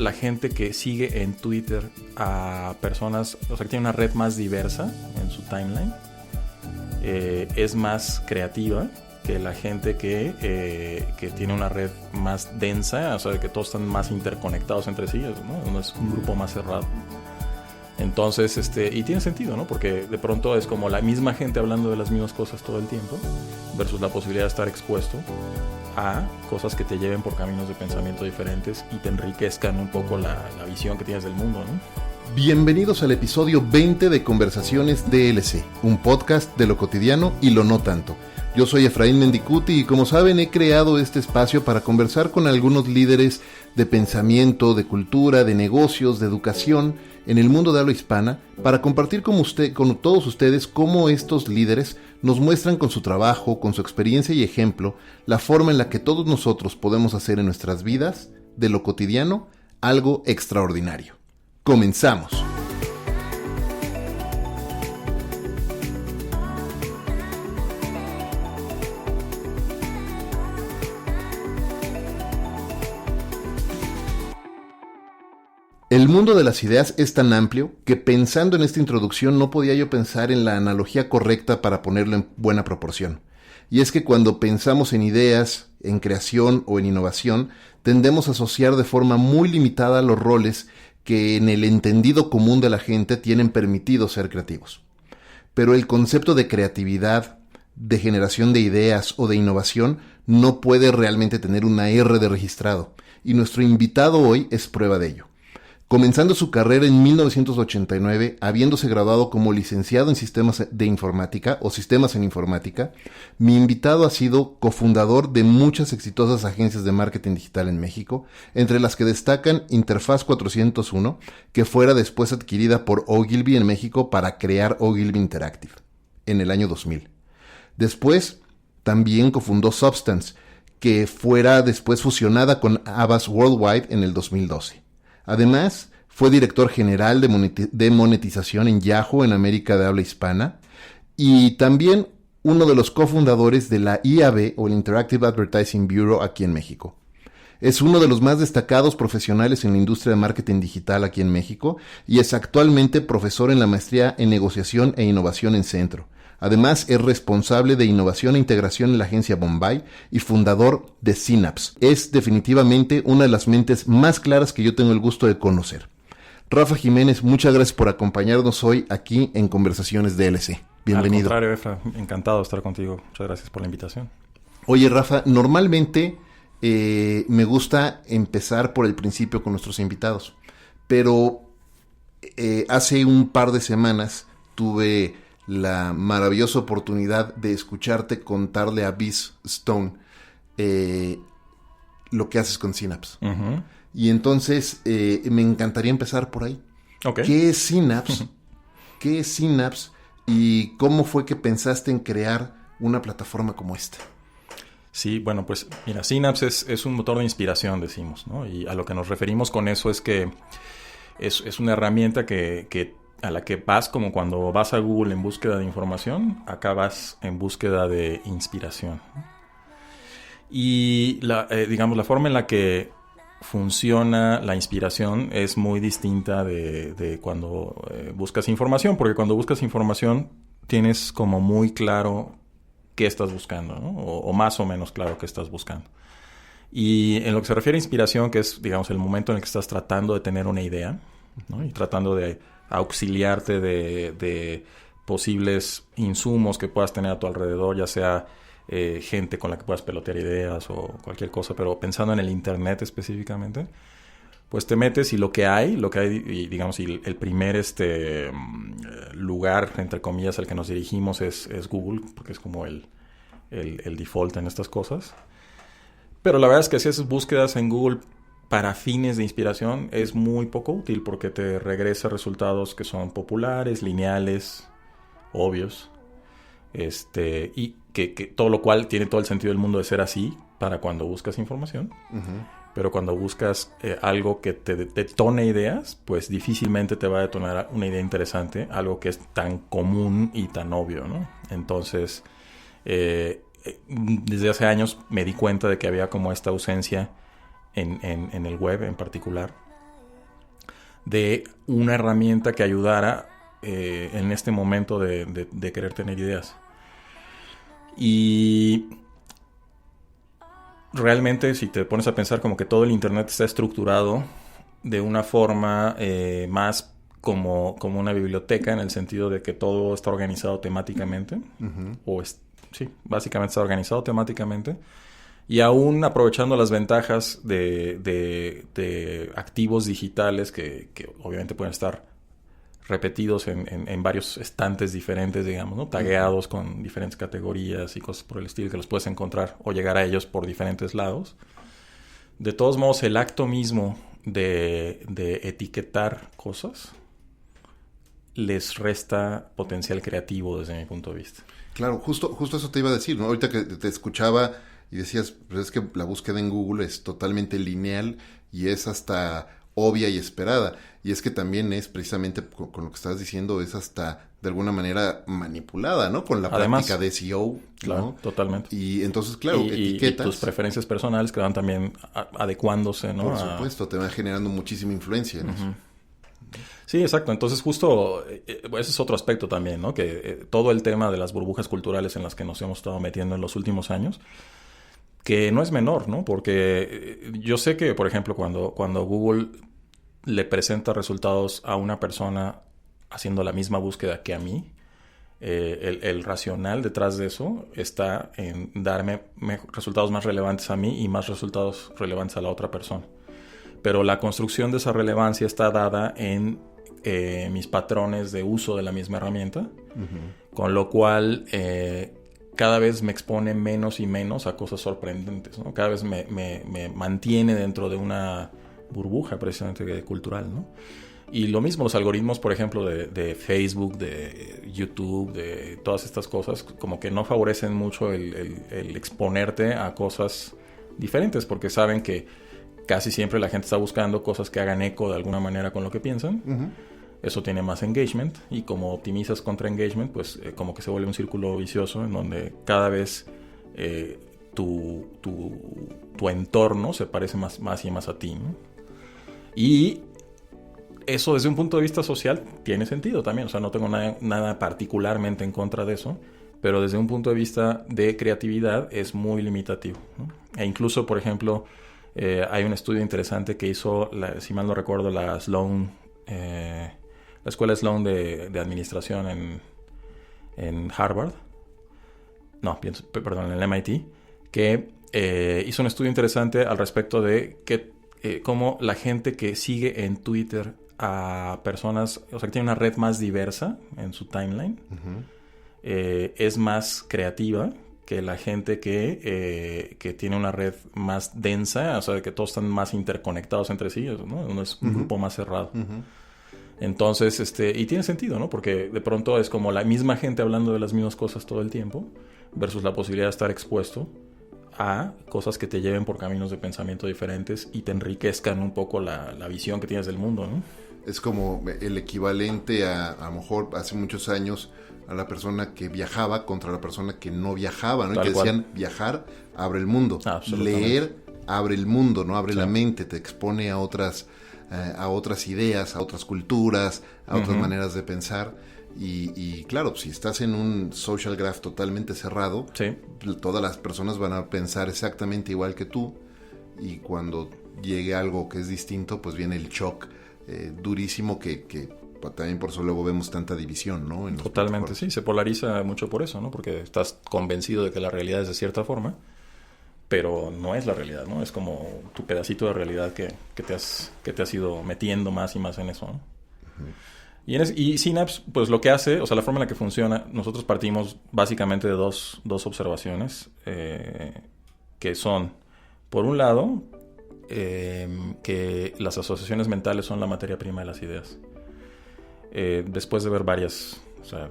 la gente que sigue en Twitter a personas, o sea, que tiene una red más diversa en su timeline, es más creativa que la gente que tiene una red más densa, o sea, que todos están más interconectados entre sí, ¿no? Es un grupo más cerrado. Entonces, y tiene sentido, ¿no? Porque de pronto es como la misma gente hablando de las mismas cosas todo el tiempo, versus la posibilidad de estar expuesto a cosas que te lleven por caminos de pensamiento diferentes y te enriquezcan un poco la visión que tienes del mundo, ¿no? Bienvenidos al episodio 20 de Conversaciones DLC, un podcast de lo cotidiano y lo no tanto. Yo soy Efraín Mendicuti y como saben he creado este espacio para conversar con algunos líderes de pensamiento, de cultura, de negocios, de educación en el mundo de habla hispana para compartir con todos ustedes cómo estos líderes nos muestran con su trabajo, con su experiencia y ejemplo, la forma en la que todos nosotros podemos hacer en nuestras vidas, de lo cotidiano, algo extraordinario. ¡Comenzamos! El mundo de las ideas es tan amplio que pensando en esta introducción no podía yo pensar en la analogía correcta para ponerlo en buena proporción. Y es que cuando pensamos en ideas, en creación o en innovación, tendemos a asociar de forma muy limitada los roles que en el entendido común de la gente tienen permitido ser creativos. Pero el concepto de creatividad, de generación de ideas o de innovación no puede realmente tener una R de registrado, y nuestro invitado hoy es prueba de ello. Comenzando su carrera en 1989, habiéndose graduado como licenciado en Sistemas de Informática o Sistemas en Informática, mi invitado ha sido cofundador de muchas exitosas agencias de marketing digital en México, entre las que destacan Interfaz 401, que fuera después adquirida por Ogilvy en México para crear Ogilvy Interactive, en el año 2000. Después, también cofundó Substance, que fuera después fusionada con Avast Worldwide en el 2012. Además, fue director general de monetización en Yahoo en América de habla hispana y también uno de los cofundadores de la IAB o el Interactive Advertising Bureau aquí en México. Es uno de los más destacados profesionales en la industria de marketing digital aquí en México y es actualmente profesor en la maestría en negociación e innovación en Centro. Además, es responsable de innovación e integración en la agencia Bombay y fundador de Synapse. Es definitivamente una de las mentes más claras que yo tengo el gusto de conocer. Rafa Jiménez, muchas gracias por acompañarnos hoy aquí en Conversaciones DLC. Bienvenido. Al contrario, Efra, encantado de estar contigo. Muchas gracias por la invitación. Oye, Rafa, normalmente me gusta empezar por el principio con nuestros invitados, pero hace un par de semanas tuve la maravillosa oportunidad de escucharte contarle a Biz Stone lo que haces con Synapse. Uh-huh. Y entonces me encantaría empezar por ahí. Okay. ¿Qué es Synapse? ¿Qué es Synapse? ¿Y cómo fue que pensaste en crear una plataforma como esta? Sí, bueno, pues mira, Synapse es un motor de inspiración, decimos, ¿no? Y a lo que nos referimos con eso es que es una herramienta a la que vas como cuando vas a Google en búsqueda de información, acá vas en búsqueda de inspiración. Y digamos, la forma en la que funciona la inspiración es muy distinta de cuando buscas información, porque cuando buscas información tienes como muy claro qué estás buscando, ¿no? O más o menos claro qué estás buscando. Y en lo que se refiere a inspiración, que es, digamos, el momento en el que estás tratando de tener una idea, ¿no? Y tratando de auxiliarte de posibles insumos que puedas tener a tu alrededor, ya sea gente con la que puedas pelotear ideas o cualquier cosa, pero pensando en el internet específicamente, pues te metes y lo que hay, y digamos, y el primer lugar, entre comillas, al que nos dirigimos es Google, porque es como el default en estas cosas. Pero la verdad es que si haces búsquedas en Google para fines de inspiración es muy poco útil porque te regresa resultados que son populares, lineales, obvios, y que todo lo cual tiene todo el sentido del mundo de ser así para cuando buscas información. Uh-huh. Pero cuando buscas algo que te detone ideas, pues difícilmente te va a detonar una idea interesante, algo que es tan común y tan obvio, ¿no? Entonces, desde hace años me di cuenta de que había como esta ausencia en el web en particular de una herramienta que ayudara en este momento de querer tener ideas. Y realmente, si te pones a pensar, como que todo el internet está estructurado de una forma más como una biblioteca, en el sentido de que todo está organizado temáticamente. Sí, básicamente está organizado temáticamente. Y aún aprovechando las ventajas de activos digitales que obviamente pueden estar repetidos en varios estantes diferentes, digamos, ¿no? Tagueados con diferentes categorías y cosas por el estilo, que los puedes encontrar o llegar a ellos por diferentes lados. De todos modos, el acto mismo de etiquetar cosas les resta potencial creativo desde mi punto de vista. Claro, justo eso te iba a decir, ¿no? Ahorita que te escuchaba y decías, pues es que la búsqueda en Google es totalmente lineal y es hasta obvia y esperada. Y es que también es precisamente con lo que estás diciendo, es hasta de alguna manera manipulada, ¿no? Con la práctica de SEO, claro, ¿no? Totalmente. Y entonces, claro, etiquetas. Y tus preferencias personales que van también adecuándose, ¿no? Por supuesto, te van generando muchísima influencia en eso. Sí, exacto. Entonces, justo ese es otro aspecto también, ¿no? Que todo el tema de las burbujas culturales en las que nos hemos estado metiendo en los últimos años, que no es menor, ¿no? Porque yo sé que, por ejemplo, cuando Google le presenta resultados a una persona haciendo la misma búsqueda que a mí, el racional detrás de eso está en darme resultados más relevantes a mí y más resultados relevantes a la otra persona. Pero la construcción de esa relevancia está dada en mis patrones de uso de la misma herramienta, con lo cual cada vez me expone menos y menos a cosas sorprendentes, ¿no? Cada vez me mantiene dentro de una burbuja precisamente cultural, ¿no? Y lo mismo los algoritmos, por ejemplo, de Facebook, de YouTube, de todas estas cosas, como que no favorecen mucho el exponerte a cosas diferentes, porque saben que casi siempre la gente está buscando cosas que hagan eco de alguna manera con lo que piensan. Eso tiene más engagement, y como optimizas contra engagement, pues como que se vuelve un círculo vicioso en donde cada vez tu entorno se parece más y más a ti, ¿no? Y eso desde un punto de vista social tiene sentido también. O sea, no tengo nada particularmente en contra de eso, pero desde un punto de vista de creatividad es muy limitativo, ¿no? E incluso, por ejemplo, hay un estudio interesante que hizo, si mal no recuerdo, la Escuela Sloan de Administración en Harvard. No, perdón, en el MIT, que hizo un estudio interesante al respecto de cómo la gente que sigue en Twitter a personas, o sea, que tiene una red más diversa en su timeline, es más creativa que la gente que tiene una red más densa, o sea, que todos están más interconectados entre sí, ¿no? Uno es un grupo más cerrado. Entonces, y tiene sentido, ¿no? Porque de pronto es como la misma gente hablando de las mismas cosas todo el tiempo, versus la posibilidad de estar expuesto a cosas que te lleven por caminos de pensamiento diferentes y te enriquezcan un poco la visión que tienes del mundo, ¿no? Es como el equivalente a lo mejor hace muchos años, a la persona que viajaba contra la persona que no viajaba, ¿no? Y que decían, viajar abre el mundo, leer abre el mundo, ¿no? Abre la mente, te expone a otras ideas, a otras culturas, a otras maneras de pensar. Y claro, si estás en un social graph totalmente cerrado, todas las personas van a pensar exactamente igual que tú, y cuando llegue algo que es distinto, pues viene el shock durísimo que también por eso luego vemos tanta división, ¿no? Totalmente, sí, se polariza mucho por eso, ¿no? Porque estás convencido de que la realidad es de cierta forma, pero no es la realidad, ¿no? Es como tu pedacito de realidad que te has ido metiendo más y más en eso, ¿no? Y Synapse, pues lo que hace, o sea, la forma en la que funciona, nosotros partimos básicamente de dos observaciones, que son, por un lado, que las asociaciones mentales son la materia prima de las ideas. Después de ver varias, o sea,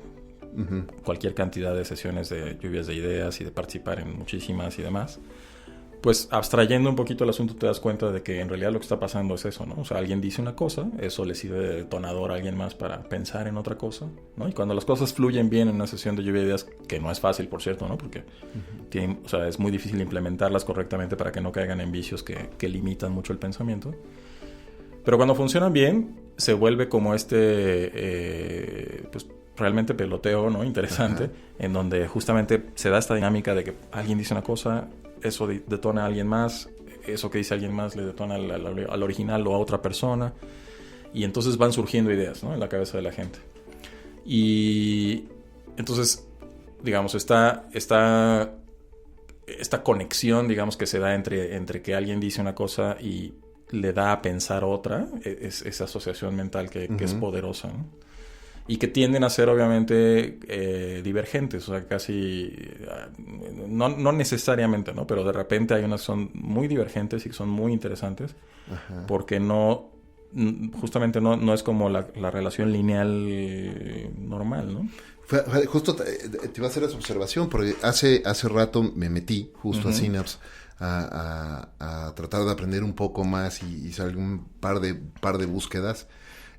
cualquier cantidad de sesiones de lluvias de ideas y de participar en muchísimas y demás, pues abstrayendo un poquito el asunto te das cuenta de que en realidad lo que está pasando es eso, ¿no? O sea, alguien dice una cosa, eso le sirve de detonador a alguien más para pensar en otra cosa, ¿no? Y cuando las cosas fluyen bien en una sesión de lluvia de ideas, que no es fácil, por cierto, ¿no? Porque o sea, es muy difícil implementarlas correctamente para que no caigan en vicios que limitan mucho el pensamiento. Pero cuando funcionan bien, se vuelve como pues realmente peloteo, ¿no? Interesante, ajá, en donde justamente se da esta dinámica de que alguien dice una cosa, eso detona a alguien más, eso que dice alguien más le detona al original o a otra persona, y entonces van surgiendo ideas, ¿no? En la cabeza de la gente. Y entonces, digamos, esta conexión, digamos, que se da entre que alguien dice una cosa y le da a pensar otra, es esa asociación mental que es poderosa, ¿no? Y que tienden a ser, obviamente, divergentes, o sea, casi, no necesariamente, ¿no? Pero de repente hay unas que son muy divergentes y que son muy interesantes, ajá, porque justamente no es como la relación lineal normal, ¿no? Justo te iba a hacer esa observación, porque hace rato me metí justo a Synapse a tratar de aprender un poco más y hice un par de búsquedas.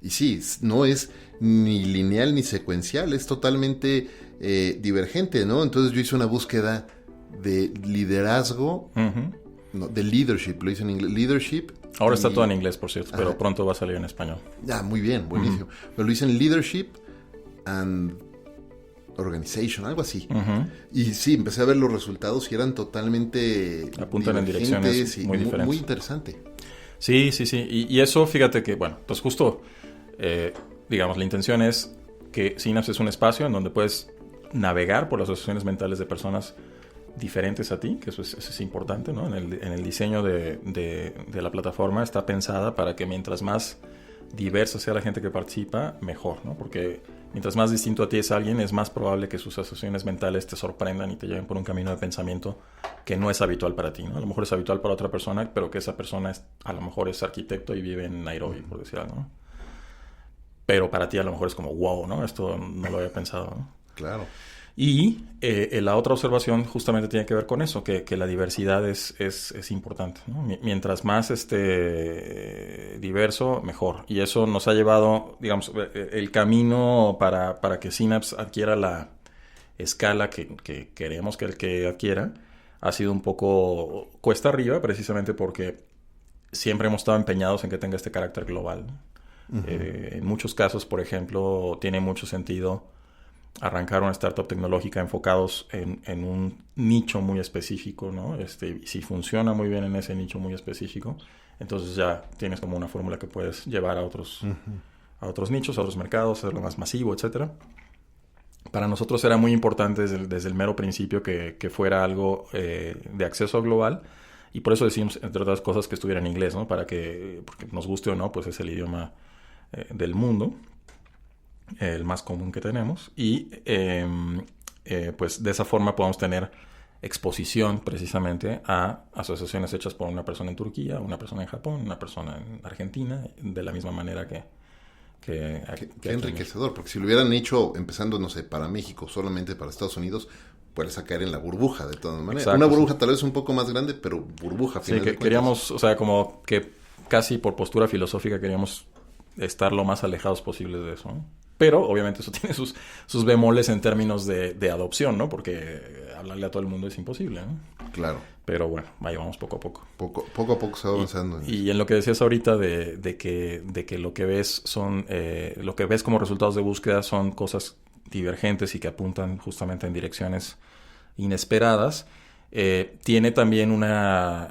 Y sí, no es ni lineal ni secuencial, es totalmente divergente, ¿no? Entonces yo hice una búsqueda de liderazgo, no, de leadership, lo hice en inglés, leadership. Ahora está todo en inglés, por cierto, pero pronto va a salir en español. Muy bien, buenísimo. Pero lo hice en leadership and organization, algo así. Y sí, empecé a ver los resultados y eran totalmente apuntan en direcciones muy diferentes. Muy interesante. Sí. Y eso, fíjate que, bueno, pues justo, digamos, la intención es que Synapse es un espacio en donde puedes navegar por las asociaciones mentales de personas diferentes a ti, que eso es importante, ¿no? En el diseño de la plataforma está pensada para que mientras más diversa sea la gente que participa, mejor, ¿no? Porque mientras más distinto a ti es alguien, es más probable que sus asociaciones mentales te sorprendan y te lleven por un camino de pensamiento que no es habitual para ti, ¿no? A lo mejor es habitual para otra persona, pero que esa persona a lo mejor es arquitecto y vive en Nairobi, por decir algo, ¿no? Pero para ti a lo mejor es como, wow, ¿no? Esto no lo había pensado, ¿no? Claro. Y la otra observación justamente tiene que ver con eso, que la diversidad es importante, ¿no? Mientras más diverso, mejor. Y eso nos ha llevado, digamos, el camino para que Synapse adquiera la escala que queremos que el que adquiera ha sido un poco cuesta arriba, precisamente porque siempre hemos estado empeñados en que tenga este carácter global. En muchos casos, por ejemplo, tiene mucho sentido arrancar una startup tecnológica enfocados en un nicho muy específico, ¿no? Si funciona muy bien en ese nicho muy específico, entonces ya tienes como una fórmula que puedes llevar a otros nichos, a otros mercados, hacerlo más masivo, etcétera. Para nosotros era muy importante desde el mero principio que fuera algo de acceso global, y por eso decimos, entre otras cosas, que estuviera en inglés, ¿no? Porque nos guste o no, pues es el idioma del mundo, el más común que tenemos, y pues de esa forma podemos tener exposición precisamente a asociaciones hechas por una persona en Turquía, una persona en Japón, una persona en Argentina, de la misma manera que Qué enriquecedor, porque si lo hubieran hecho empezando, no sé, para México, solamente para Estados Unidos, puedes caer en la burbuja de todas maneras. Exacto, una burbuja tal vez un poco más grande, pero burbuja. Sí, que queríamos, o sea, como que casi por postura filosófica queríamos estar lo más alejados posible de eso, ¿no? Pero obviamente eso tiene sus bemoles en términos de adopción, ¿no? Porque hablarle a todo el mundo es imposible, ¿no? Claro. Pero bueno, ahí vamos poco a poco. Poco a poco se va avanzando. Y en lo que decías ahorita de que lo que ves lo que ves como resultados de búsqueda son cosas divergentes y que apuntan justamente en direcciones inesperadas. Tiene también una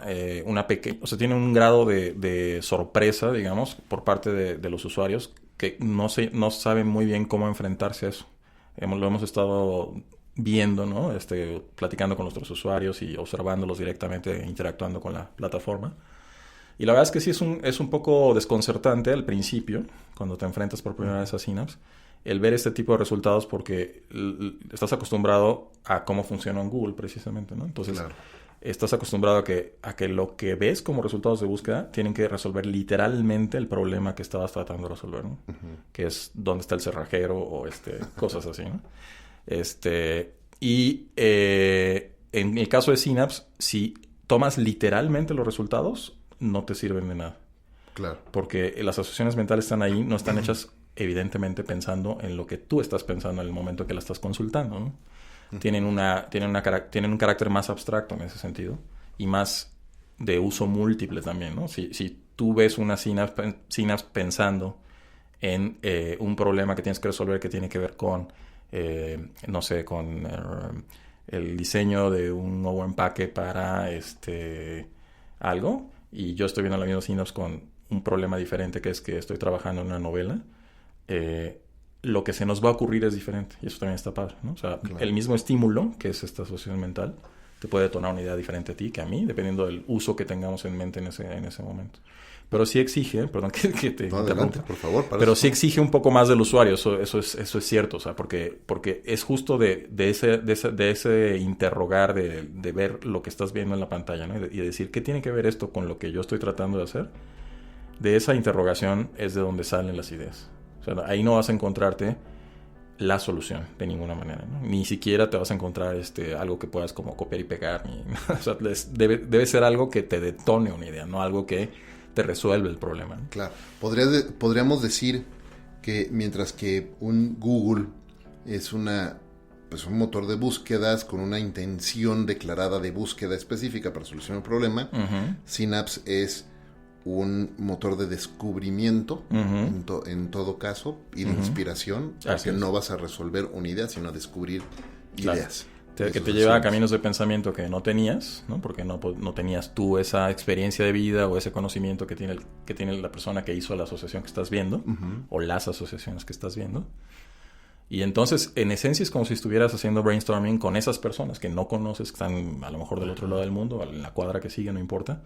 pequeña, o sea, tiene un grado de sorpresa, digamos, por parte de los usuarios, que no saben muy bien cómo enfrentarse a eso. Lo hemos estado viendo, ¿no? Platicando con nuestros usuarios y observándolos directamente, interactuando con la plataforma. Y la verdad es que sí es un poco desconcertante al principio, cuando te enfrentas por primera vez a Synapse, el ver este tipo de resultados, porque estás acostumbrado a cómo funciona en Google, precisamente, ¿no? Entonces, claro, estás acostumbrado a que lo que ves como resultados de búsqueda tienen que resolver literalmente el problema que estabas tratando de resolver, ¿no? Que es dónde está el cerrajero o cosas así, ¿no? En el caso de Synapse, si tomas literalmente los resultados, no te sirven de nada. Claro. Porque las asociaciones mentales están ahí, no están hechas evidentemente pensando en lo que tú estás pensando en el momento que la estás consultando, ¿no? Tienen un carácter más abstracto en ese sentido y más de uso múltiple también, ¿no? Si tú ves una synapse pensando en un problema que tienes que resolver que tiene que ver con, no sé, con el diseño de un nuevo empaque para algo, y yo estoy viendo la misma synapse con un problema diferente, que es que estoy trabajando en una novela, lo que se nos va a ocurrir es diferente, y eso también está padre, ¿no? O sea, claro, el mismo estímulo, que es esta asociación mental, te puede detonar una idea diferente a ti que a mí, dependiendo del uso que tengamos en mente en ese momento. Pero sí exige, perdón que te interrumpa, por favor. Pero sí exige un poco más del usuario, eso es cierto, o sea, porque es justo de ese interrogar, de ver lo que estás viendo en la pantalla, ¿no? Y de decir, ¿qué tiene que ver esto con lo que yo estoy tratando de hacer? De esa interrogación es de donde salen las ideas. O sea, ahí no vas a encontrarte la solución de ninguna manera, ¿no? Ni siquiera te vas a encontrar algo que puedas como copiar y pegar. O sea, debe ser algo que te detone una idea, no algo que te resuelve el problema, ¿no? Claro. Podríamos decir que mientras que un Google es un motor de búsquedas con una intención declarada de búsqueda específica para solucionar un problema, Synapse es un motor de descubrimiento, en todo caso, y de inspiración, porque no vas a resolver una idea, sino a descubrir ideas. Que te lleva a caminos de pensamiento que no tenías, ¿no? Porque no tenías tú esa experiencia de vida o ese conocimiento que tiene la persona que hizo la asociación que estás viendo, o las asociaciones que estás viendo. Y entonces, en esencia, es como si estuvieras haciendo brainstorming con esas personas que no conoces, que están a lo mejor del otro lado del mundo, en la cuadra que sigue, no importa.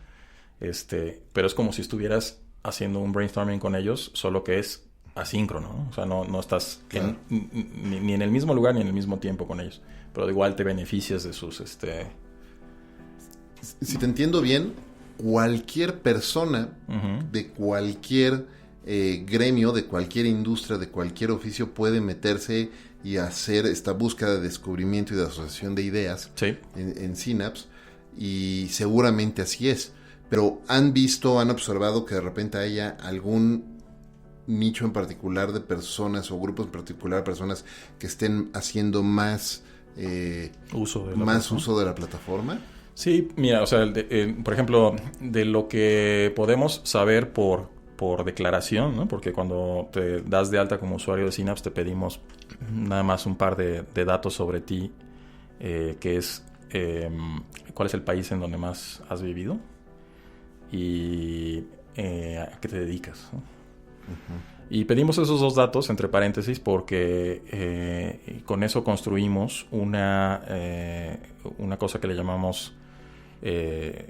Pero es como si estuvieras haciendo un brainstorming con ellos, solo que es asíncrono, ¿no? O sea, no estás ni en el mismo lugar ni en el mismo tiempo con ellos. Pero igual te beneficias de sus... Si te entiendo bien, cualquier persona de cualquier gremio, de cualquier industria, de cualquier oficio puede meterse y hacer esta búsqueda de descubrimiento y de asociación de ideas en Synapse, y seguramente así es. Pero han observado que de repente haya algún nicho en particular de personas o grupos en particular de personas que estén haciendo más uso de la plataforma. Sí, mira, o sea, por ejemplo, de lo que podemos saber por declaración, ¿no? Porque cuando te das de alta como usuario de Synapse te pedimos nada más un par de datos sobre ti, que es cuál es el país en donde más has vivido y a qué te dedicas, ¿no? Y pedimos esos dos datos entre paréntesis porque con eso construimos una cosa que le llamamos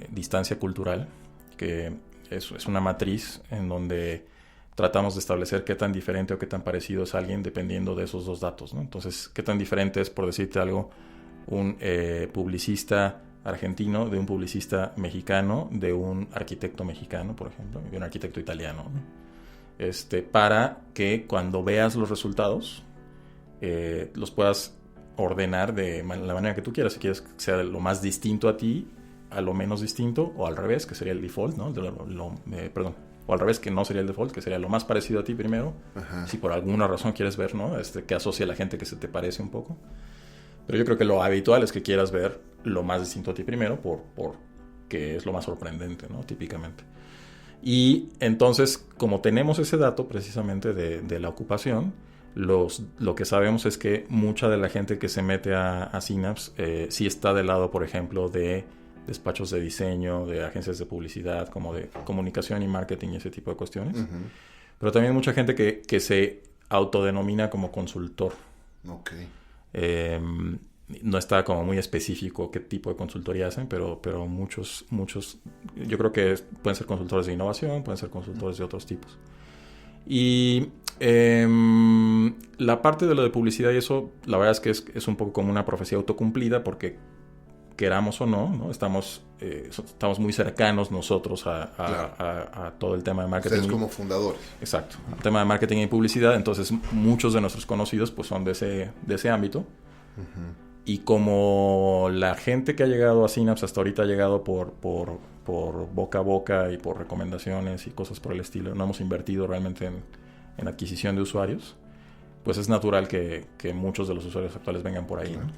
distancia cultural, que es una matriz en donde tratamos de establecer qué tan diferente o qué tan parecido es alguien dependiendo de esos dos datos, ¿no? Entonces, qué tan diferente es, por decirte algo, un publicista argentino de un publicista mexicano, de un arquitecto mexicano, por ejemplo, de un arquitecto italiano, ¿no? Para que cuando veas los resultados los puedas ordenar de la manera que tú quieras. Si quieres que sea lo más distinto a ti, a lo menos distinto, o al revés, que sería el default, ¿no? O al revés, que no sería el default, que sería lo más parecido a ti primero. Si por alguna razón quieres ver, ¿no? Que asocia a la gente que se te parece un poco. Pero yo creo que lo habitual es que quieras ver lo más distinto a ti primero, porque es lo más sorprendente, ¿no? Típicamente. Y entonces, como tenemos ese dato precisamente de la ocupación, lo que sabemos es que mucha de la gente que se mete a Synapse sí está del lado, por ejemplo, de despachos de diseño, de agencias de publicidad, como de comunicación y marketing y ese tipo de cuestiones. Pero también mucha gente que se autodenomina como consultor. No está como muy específico qué tipo de consultoría hacen, pero muchos, yo creo que pueden ser consultores de innovación, pueden ser consultores de otros tipos. Y la parte de lo de publicidad y eso, la verdad es que es un poco como una profecía autocumplida, porque queramos o no, estamos muy cercanos nosotros a todo el tema de marketing. Ustedes como fundadores. Exacto, el tema de marketing y publicidad. Entonces muchos de nuestros conocidos pues son de ese ámbito. Y como la gente que ha llegado a Synapse hasta ahorita ha llegado por boca a boca y por recomendaciones y cosas por el estilo, no hemos invertido realmente en adquisición de usuarios, pues es natural que muchos de los usuarios actuales vengan por ahí, ¿no?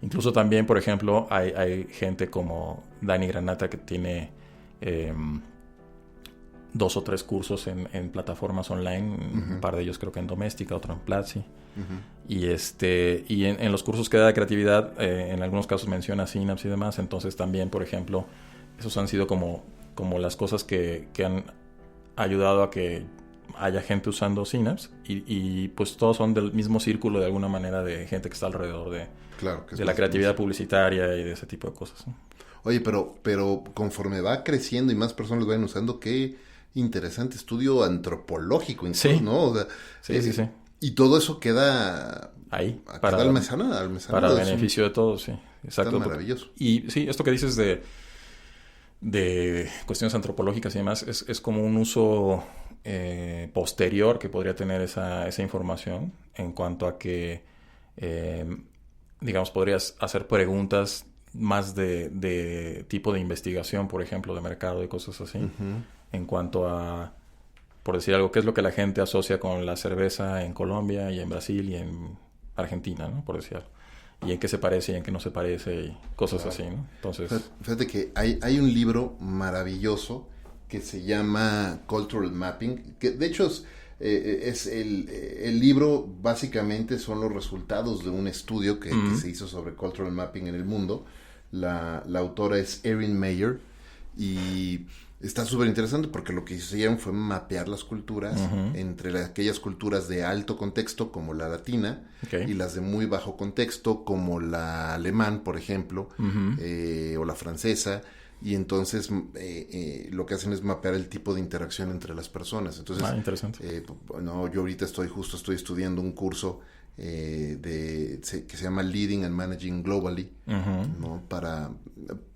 Incluso también, por ejemplo, hay gente como Dani Granata que tiene 2 o 3 cursos en plataformas online, un par de ellos creo que en Doméstica, otro en Platzi. Y en los cursos que da de creatividad, en algunos casos menciona Synapse y demás. Entonces también, por ejemplo, esos han sido como las cosas que han ayudado a que haya gente usando Synapse. Y pues todos son del mismo círculo de alguna manera de gente que está alrededor de la creatividad publicitaria y de ese tipo de cosas, ¿no? Oye, pero conforme va creciendo y más personas lo van usando, qué interesante estudio antropológico incluso, sí. ¿no? O sea, sí. Y todo eso queda ahí queda almacenado para beneficio de todos, sí. Exacto. Está maravilloso. Y sí, esto que dices de cuestiones antropológicas y demás es como un uso posterior que podría tener esa información en cuanto a que digamos podrías hacer preguntas más de tipo de investigación, por ejemplo, de mercado y cosas así, en cuanto a, por decir algo, qué es lo que la gente asocia con la cerveza en Colombia y en Brasil y en Argentina, ¿no? Por decir algo. Y en qué se parece y en qué no se parece y cosas así, ¿no? Entonces... Fíjate que hay un libro maravilloso que se llama Cultural Mapping, que de hecho es el libro básicamente son los resultados de un estudio que se hizo sobre Cultural Mapping en el mundo. La autora es Erin Meyer y está súper interesante porque lo que hicieron fue mapear las culturas entre aquellas culturas de alto contexto como la latina y las de muy bajo contexto como la alemán, por ejemplo, o la francesa. Y entonces lo que hacen es mapear el tipo de interacción entre las personas. Entonces, interesante. Yo ahorita estoy estudiando un curso que se llama Leading and Managing Globally, ¿no? Para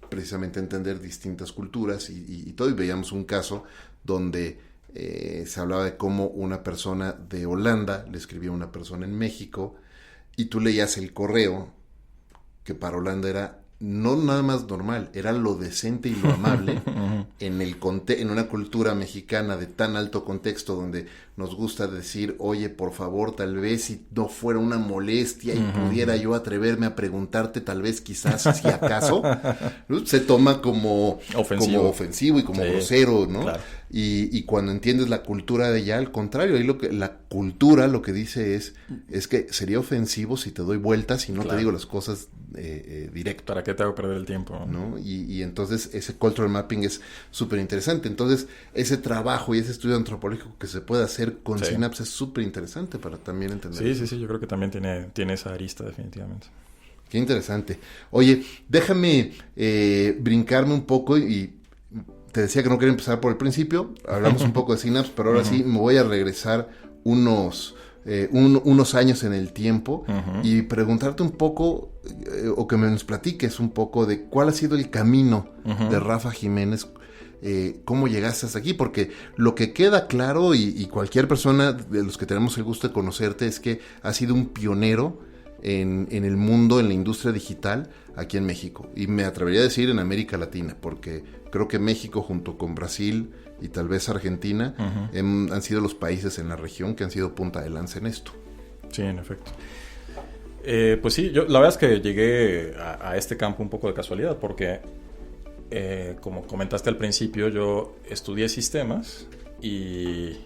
precisamente entender distintas culturas y todo. Y veíamos un caso donde se hablaba de cómo una persona de Holanda le escribía a una persona en México y tú leías el correo que para Holanda era no nada más normal, era lo decente y lo amable en una cultura mexicana de tan alto contexto donde nos gusta decir, oye, por favor, tal vez si no fuera una molestia y pudiera yo atreverme a preguntarte, tal vez quizás si acaso, ¿no? Se toma como ofensivo y como grosero, ¿no? Claro. Y cuando entiendes la cultura de allá, al contrario, ahí la cultura lo que dice es que sería ofensivo si te doy vueltas y no te digo las cosas directo. ¿Para qué te hago perder el tiempo? ¿No? Y entonces ese cultural mapping es súper interesante. Entonces ese trabajo y ese estudio antropológico que se puede hacer con Synapse es súper interesante para también entender. Sí, yo creo que también tiene esa arista definitivamente. Qué interesante. Oye, déjame brincarme un poco y te decía que no quería empezar por el principio. Hablamos un poco de Synapse, pero ahora sí me voy a regresar unos años en el tiempo y preguntarte un poco o que me nos platiques un poco de cuál ha sido el camino de Rafa Jiménez, cómo llegaste hasta aquí, porque lo que queda claro y cualquier persona de los que tenemos el gusto de conocerte es que has sido un pionero en el mundo, en la industria digital aquí en México y me atrevería a decir en América Latina, porque creo que México junto con Brasil y tal vez Argentina han sido los países en la región que han sido punta de lanza en esto. Sí, en efecto. Pues sí, yo la verdad es que llegué a este campo un poco de casualidad porque como comentaste al principio, yo estudié sistemas y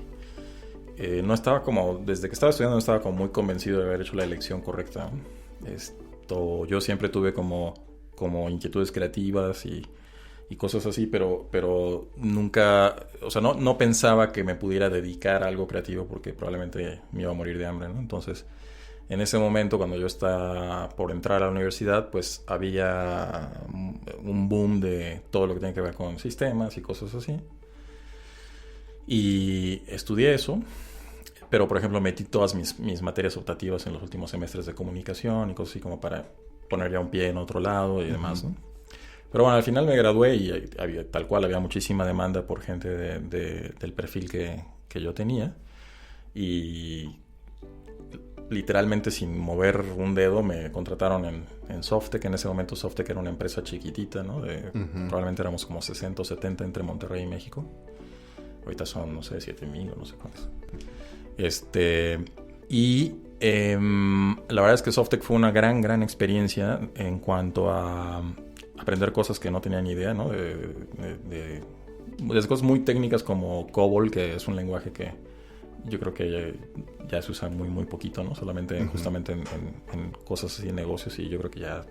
no estaba desde que estaba estudiando no estaba como muy convencido de haber hecho la elección correcta. Yo siempre tuve como inquietudes creativas y cosas así, pero nunca, o sea, no pensaba que me pudiera dedicar a algo creativo porque probablemente me iba a morir de hambre, ¿no? Entonces, en ese momento, cuando yo estaba por entrar a la universidad, pues había un boom de todo lo que tiene que ver con sistemas y cosas así. Y estudié eso, pero, por ejemplo, metí todas mis materias optativas en los últimos semestres de comunicación y cosas así como para poner ya un pie en otro lado y demás, ¿no? Pero bueno, al final me gradué y tal cual había muchísima demanda por gente del perfil que yo tenía. Y literalmente sin mover un dedo me contrataron en Softec. En ese momento Softec era una empresa chiquitita, ¿no? Probablemente éramos como 60 o 70 entre Monterrey y México. Ahorita son, no sé, 7,000 o no sé cuántos. La verdad es que Softec fue una gran experiencia en cuanto a aprender cosas que no tenía ni idea, ¿no? De desde cosas muy técnicas como COBOL, que es un lenguaje que yo creo que ya se usa muy, muy poquito, ¿no? Solamente justamente en cosas así, en negocios, y yo creo que ya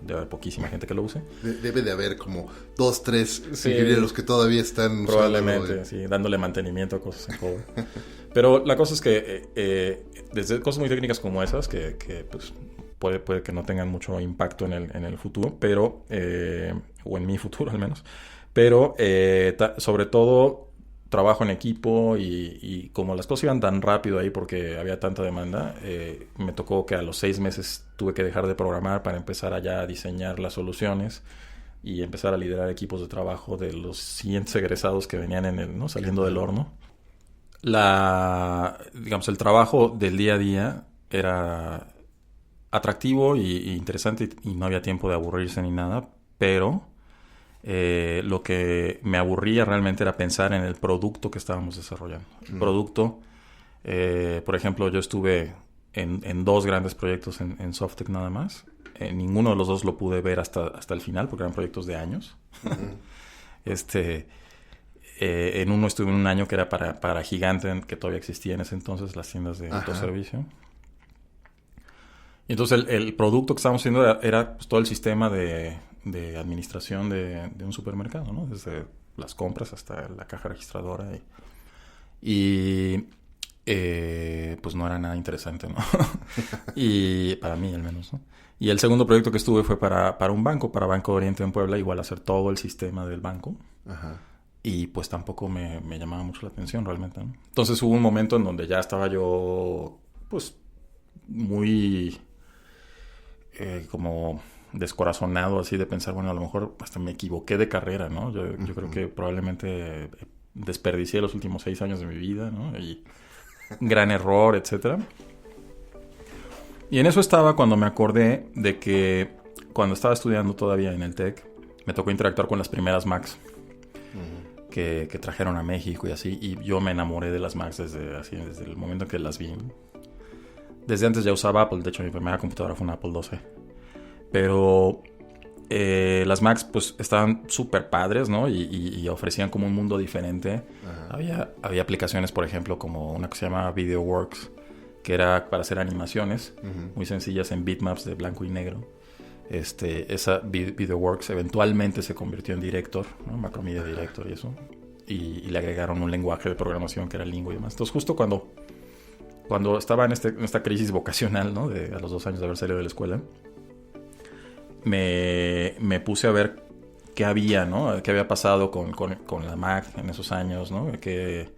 debe haber poquísima gente que lo use. Debe de haber como 2, 3 ingenieros que todavía están probablemente, sí, dándole mantenimiento a cosas en COBOL. Pero la cosa es que desde cosas muy técnicas como esas, que pues puede que no tengan mucho impacto en el futuro, pero o en mi futuro al menos, pero sobre todo trabajo en equipo y como las cosas iban tan rápido ahí porque había tanta demanda, me tocó que a los 6 meses tuve que dejar de programar para empezar allá a diseñar las soluciones y empezar a liderar equipos de trabajo de los siguientes egresados que venían ¿no? saliendo del horno. Digamos, el trabajo del día a día era atractivo y interesante y no había tiempo de aburrirse ni nada, pero lo que me aburría realmente era pensar en el producto que estábamos desarrollando. El producto, por ejemplo, yo estuve en 2 grandes proyectos en Softtek nada más. Ninguno de los 2 lo pude ver hasta el final porque eran proyectos de años. En uno estuve en un año que era para Gigante, que todavía existía en ese entonces, las tiendas de autoservicio. Y entonces el producto que estábamos haciendo era pues, todo el sistema de administración de un supermercado, ¿no? Desde las compras hasta la caja registradora. Y pues no era nada interesante, ¿no? Y para mí al menos, ¿no? Y el segundo proyecto que estuve fue para un banco, para Banco de Oriente en Puebla, igual hacer todo el sistema del banco. Ajá. Y pues tampoco me llamaba mucho la atención realmente, ¿no? Entonces hubo un momento en donde ya estaba yo pues muy como descorazonado así de pensar, bueno, a lo mejor hasta me equivoqué de carrera, ¿no? Yo creo que probablemente desperdicié los últimos 6 años de mi vida, ¿no? Y gran error, etcétera. Y en eso estaba cuando me acordé de que cuando estaba estudiando todavía en el TEC, me tocó interactuar con las primeras Macs que trajeron a México y así, y yo me enamoré de las Macs desde el momento en que las vi. Desde antes ya usaba Apple, de hecho mi primera computadora fue una Apple IIc. Pero las Macs pues estaban súper padres, ¿no? Y ofrecían como un mundo diferente. Había aplicaciones, por ejemplo, como una que se llama VideoWorks, que era para hacer animaciones muy sencillas en bitmaps de blanco y negro. Esa VideoWorks eventualmente se convirtió en Director, ¿no? Macromedia Director y eso. Y le agregaron un lenguaje de programación que era Lingo y demás. Entonces justo cuando estaba en esta crisis vocacional, ¿no? A los 2 años de haber salido de la escuela, me puse a ver qué había, ¿no? Qué había pasado con la Mac en esos años, ¿no? Qué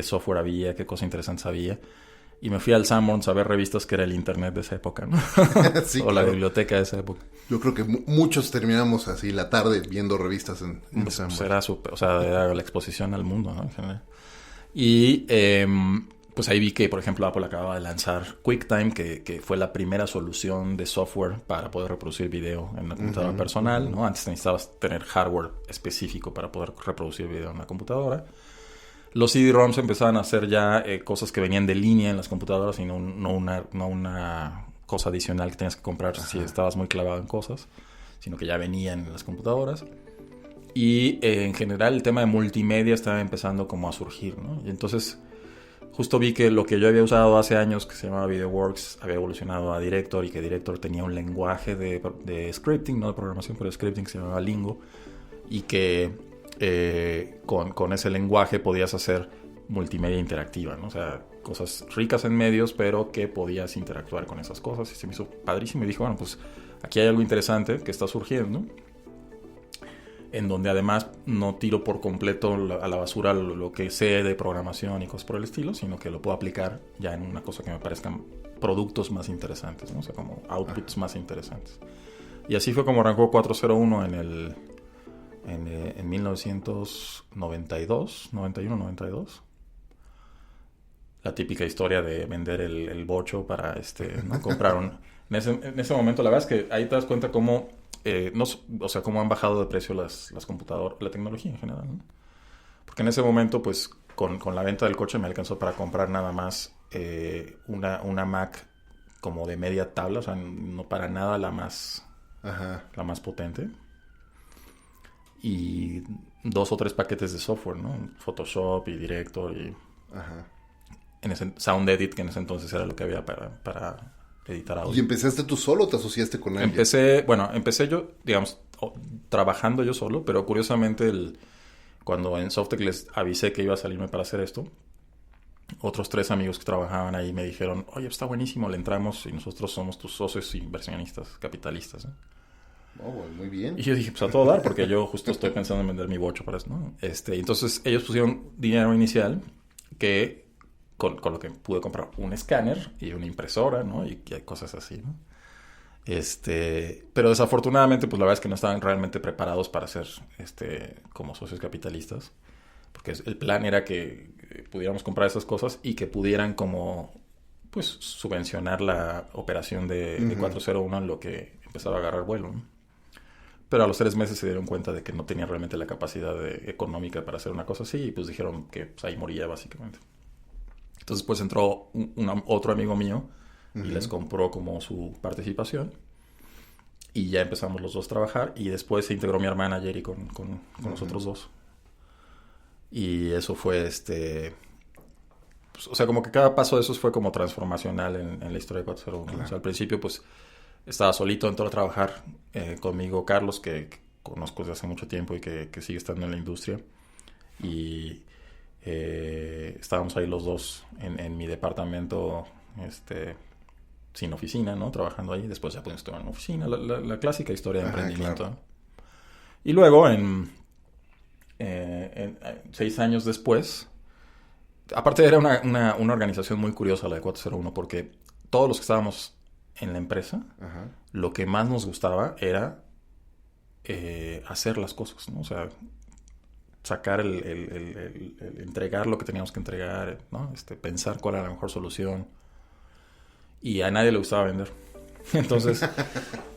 software había, qué cosas interesantes había. Y me fui al Sanborns a ver revistas que era el internet de esa época, ¿no? Sí, o la biblioteca de esa época. Yo creo que muchos terminamos así la tarde viendo revistas en Sanborns. Era la exposición al mundo, ¿no? En general. Y pues ahí vi que, por ejemplo, Apple acababa de lanzar QuickTime, que fue la primera solución de software para poder reproducir video en una computadora personal, ¿no? Antes necesitabas tener hardware específico para poder reproducir video en una computadora. Los CD-ROMs empezaban a hacer ya cosas que venían de línea en las computadoras y no una cosa adicional que tenías que comprar si estabas muy clavado en cosas, sino que ya venían en las computadoras. Y en general el tema de multimedia estaba empezando como a surgir, ¿no? Y entonces justo vi que lo que yo había usado hace años, que se llamaba VideoWorks, había evolucionado a Director, y que Director tenía un lenguaje de scripting, no de programación, pero de scripting, que se llamaba Lingo, y que con ese lenguaje podías hacer multimedia interactiva, ¿no? O sea, cosas ricas en medios, pero que podías interactuar con esas cosas, y se me hizo padrísimo. Y dije, bueno, pues aquí hay algo interesante que está surgiendo, en donde además no tiro por completo a la basura lo que sé de programación y cosas por el estilo, sino que lo puedo aplicar ya en una cosa que me parezcan productos más interesantes, ¿no? O sea, como outputs más interesantes. Y así fue como arrancó 401 en 1992, 91, 92. La típica historia de vender el bocho para ¿no? comprar un... En ese momento, la verdad es que ahí te das cuenta cómo... cómo han bajado de precio las computadoras, la tecnología en general, ¿no? Porque en ese momento, pues, con la venta del coche me alcanzó para comprar nada más una Mac como de media tabla, o sea, no para nada la más potente. y 2 o 3 paquetes de software, ¿no? Photoshop y Director y Ajá. Sound Edit, que en ese entonces era lo que había para editar audio. ¿Y empezaste tú solo o te asociaste con alguien? Empecé yo, digamos, trabajando yo solo, pero curiosamente cuando en Softec les avisé que iba a salirme para hacer esto, otros 3 amigos que trabajaban ahí me dijeron, oye, está buenísimo, le entramos y nosotros somos tus socios inversionistas, capitalistas, ¿no? Oh, muy bien. Y yo dije, pues a todo dar, porque yo justo estoy pensando en vender mi bocho para eso, ¿no? Entonces ellos pusieron dinero inicial que con lo que pude comprar un escáner y una impresora, ¿no? Y cosas así, ¿no? Pero desafortunadamente, pues la verdad es que no estaban realmente preparados para ser como socios capitalistas. Porque el plan era que pudiéramos comprar esas cosas y que pudieran como pues subvencionar la operación de 401 en lo que empezaba a agarrar vuelo, ¿no? Pero a los 3 meses se dieron cuenta de que no tenían realmente la capacidad económica para hacer una cosa así y pues dijeron que pues, ahí moría básicamente. Entonces pues entró otro amigo mío y les compró como su participación y ya empezamos los dos a trabajar y después se integró mi hermana Jerry con los otros dos. Y eso fue pues, o sea, como que cada paso de esos fue como transformacional en la historia de 401. Claro. O sea, al principio pues estaba solito, entró a trabajar conmigo Carlos, que conozco desde hace mucho tiempo y que sigue estando en la industria. Y estábamos ahí los dos en mi departamento sin oficina, ¿no? Trabajando ahí. Después ya pudimos estar en oficina. La clásica historia de emprendimiento. Claro. Y luego, 6 años después, aparte era una organización muy curiosa la de 401, porque todos los que estábamos en la empresa, lo que más nos gustaba era hacer las cosas, ¿no? O sea, sacar entregar lo que teníamos que entregar, ¿no? Pensar cuál era la mejor solución. Y a nadie le gustaba vender. Entonces,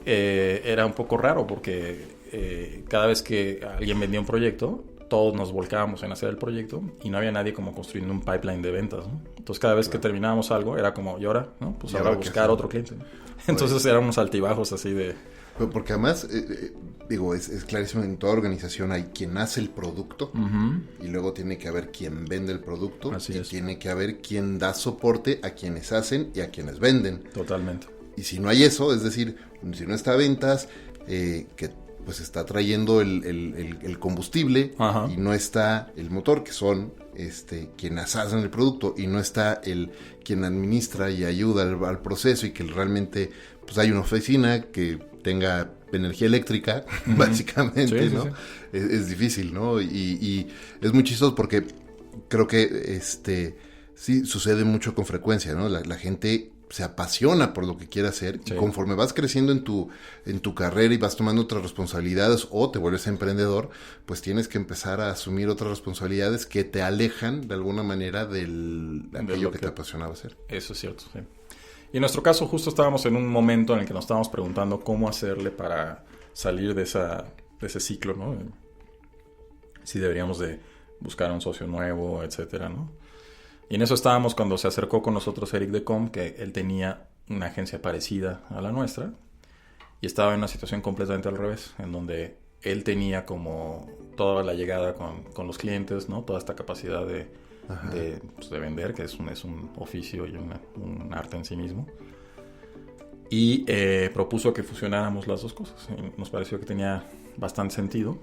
era un poco raro porque cada vez que alguien vendía un proyecto, todos nos volcábamos en hacer el proyecto y no había nadie como construyendo un pipeline de ventas, ¿no? Entonces, cada vez que terminábamos algo, era como, ¿y ahora? ¿No? Pues ahora buscar otro cliente, ¿no? Entonces, eran unos altibajos así de... Porque además, es clarísimo, en toda organización hay quien hace el producto y luego tiene que haber quien vende el producto. Así y es. Tiene que haber quien da soporte a quienes hacen y a quienes venden. Totalmente. Y si no hay eso, es decir, si no está ventas, que pues está trayendo el combustible y no está el motor, que son quienes hacen el producto, y no está quien administra y ayuda al proceso, y que realmente pues hay una oficina que tenga energía eléctrica, básicamente, sí, ¿no? Sí, sí. Es difícil, ¿no? Y es muy chistoso porque creo que sí sucede mucho con frecuencia, ¿no? La gente se apasiona por lo que quiere hacer, sí. Y conforme vas creciendo en tu carrera y vas tomando otras responsabilidades o te vuelves emprendedor, pues tienes que empezar a asumir otras responsabilidades que te alejan de alguna manera de aquello que te apasionaba hacer. Eso es cierto, sí. Y en nuestro caso justo estábamos en un momento en el que nos estábamos preguntando cómo hacerle para salir de ese ciclo, ¿no? Si deberíamos de buscar un socio nuevo, etcétera, ¿no? Y en eso estábamos cuando se acercó con nosotros Eric Decom, que él tenía una agencia parecida a la nuestra y estaba en una situación completamente al revés, en donde él tenía como toda la llegada con los clientes, ¿no? Toda esta capacidad de vender, que es un oficio y un arte en sí mismo. Y propuso que fusionáramos las dos cosas. Y nos pareció que tenía bastante sentido.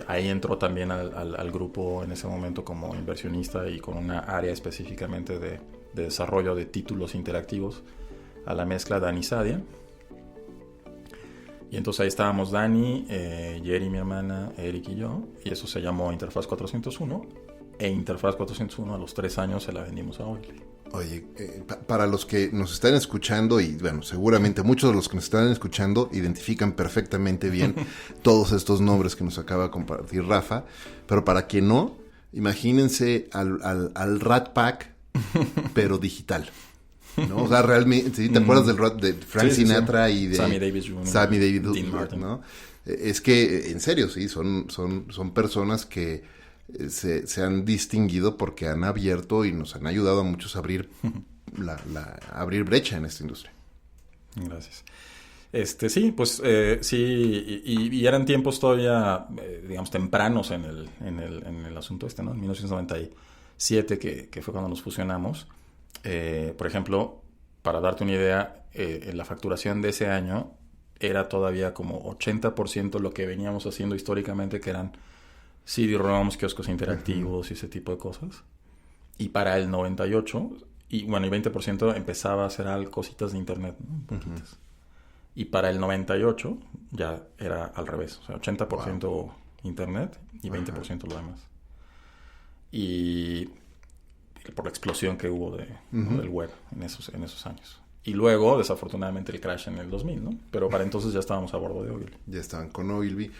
Ahí entró también al grupo en ese momento como inversionista y con una área específicamente de desarrollo de títulos interactivos a la mezcla Dani Sadia. Y entonces ahí estábamos Dani, Jerry, mi hermana, Eric y yo, y eso se llamó Interfaz 401, e Interfaz 401 a los 3 años se la vendimos a Oiley. Oye, para los que nos están escuchando, y bueno, seguramente muchos de los que nos están escuchando identifican perfectamente bien todos estos nombres que nos acaba de compartir Rafa, pero para quien no, imagínense al Rat Pack, pero digital, ¿no? O sea, realmente, ¿sí? ¿Te acuerdas del Rat de Frank Sinatra y de Sammy Davis Jr., Sammy Davis Dean Martin, ¿no? Es que, en serio, sí, son personas que se han distinguido porque han abierto y nos han ayudado a muchos a abrir abrir brecha en esta industria. Gracias. Sí, pues sí, y eran tiempos todavía, digamos, tempranos en el asunto ¿no? En 1997, que fue cuando nos fusionamos. Por ejemplo, para darte una idea, la facturación de ese año era todavía como 80% lo que veníamos haciendo históricamente, que eran CD-ROMs, kioscos interactivos y ese tipo de cosas. Y para el 98, y 20% empezaba a hacer cositas de internet, ¿no? Poquitas. Y para el 98 ya era al revés, o sea, 80% internet y 20% lo demás. Y por la explosión que hubo ¿no? del web en esos años. Y luego, desafortunadamente, el crash en el 2000, ¿no? Pero para entonces ya estábamos a bordo de Ogilvy. Ya estaban con Ogilvy.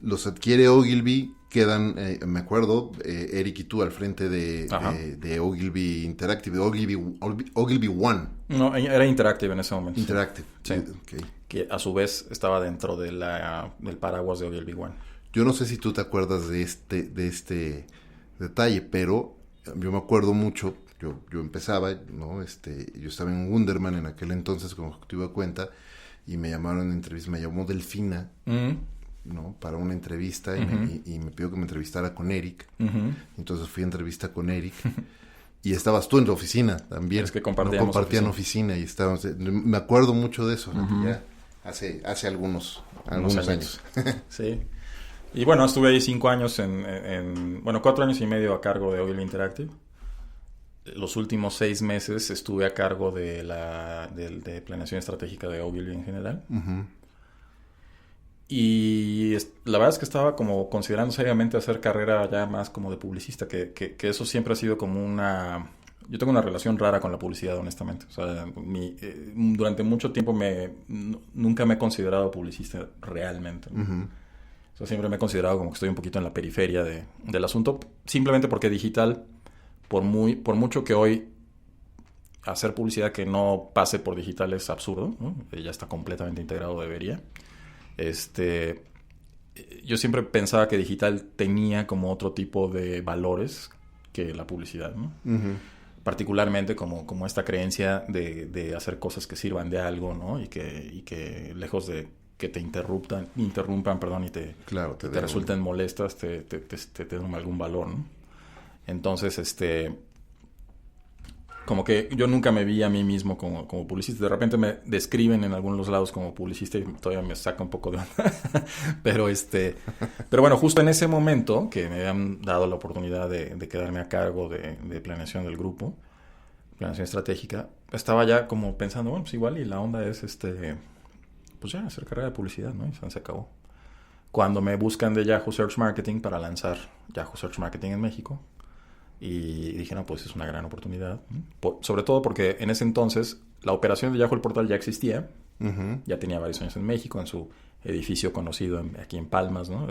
Los adquiere Ogilvy, quedan, me acuerdo, Eric y tú al frente de Ogilvy Interactive, Ogilvy One. No, era Interactive en ese momento. Interactive. Sí. Okay. Que a su vez estaba dentro del paraguas de Ogilvy One. Yo no sé si tú te acuerdas de este detalle, pero yo me acuerdo mucho. Yo empezaba, ¿no? Yo estaba en Wunderman en aquel entonces como ejecutivo de cuenta y me llamaron en entrevista, me llamó Delfina, ¿no? Para una entrevista y me pidió que me entrevistara con Eric. Entonces fui a entrevista con Eric y estabas tú en la oficina también. Es que compartían oficina y estábamos, me acuerdo mucho de eso, ¿no? Ya hace algunos años. Sí. Y bueno, estuve ahí 5 años 4 años y medio a cargo de Ogilvy Interactive. Los últimos 6 meses estuve a cargo de planeación estratégica de Ogilvy en general. Y la verdad es que estaba como considerando seriamente hacer carrera ya más como de publicista, que eso siempre ha sido como una... Yo tengo una relación rara con la publicidad, honestamente. O sea, durante mucho tiempo nunca me he considerado publicista realmente. O sea, siempre me he considerado como que estoy un poquito en la periferia del asunto, simplemente porque digital... Por mucho que hoy hacer publicidad que no pase por digital es absurdo, ¿no? Ya está completamente integrado, debería. Yo siempre pensaba que digital tenía como otro tipo de valores que la publicidad, ¿no? Particularmente como esta creencia de hacer cosas que sirvan de algo, ¿no? Y que lejos de que te interrumpan, y te resulten molestas, te den algún valor, ¿no? Entonces, como que yo nunca me vi a mí mismo como publicista. De repente me describen en algunos lados como publicista y todavía me saca un poco de onda. pero bueno, justo en ese momento que me habían dado la oportunidad de quedarme a cargo de planeación del grupo, planeación estratégica, estaba ya como pensando, bueno, pues igual y la onda es pues ya hacer carrera de publicidad, ¿no? Y se acabó. Cuando me buscan de Yahoo Search Marketing para lanzar Yahoo Search Marketing en México, y dije, no, pues es una gran oportunidad. Sobre todo porque en ese entonces la operación de Yahoo el portal ya existía. Ya tenía varios años en México, en su edificio conocido aquí en Palmas, ¿no?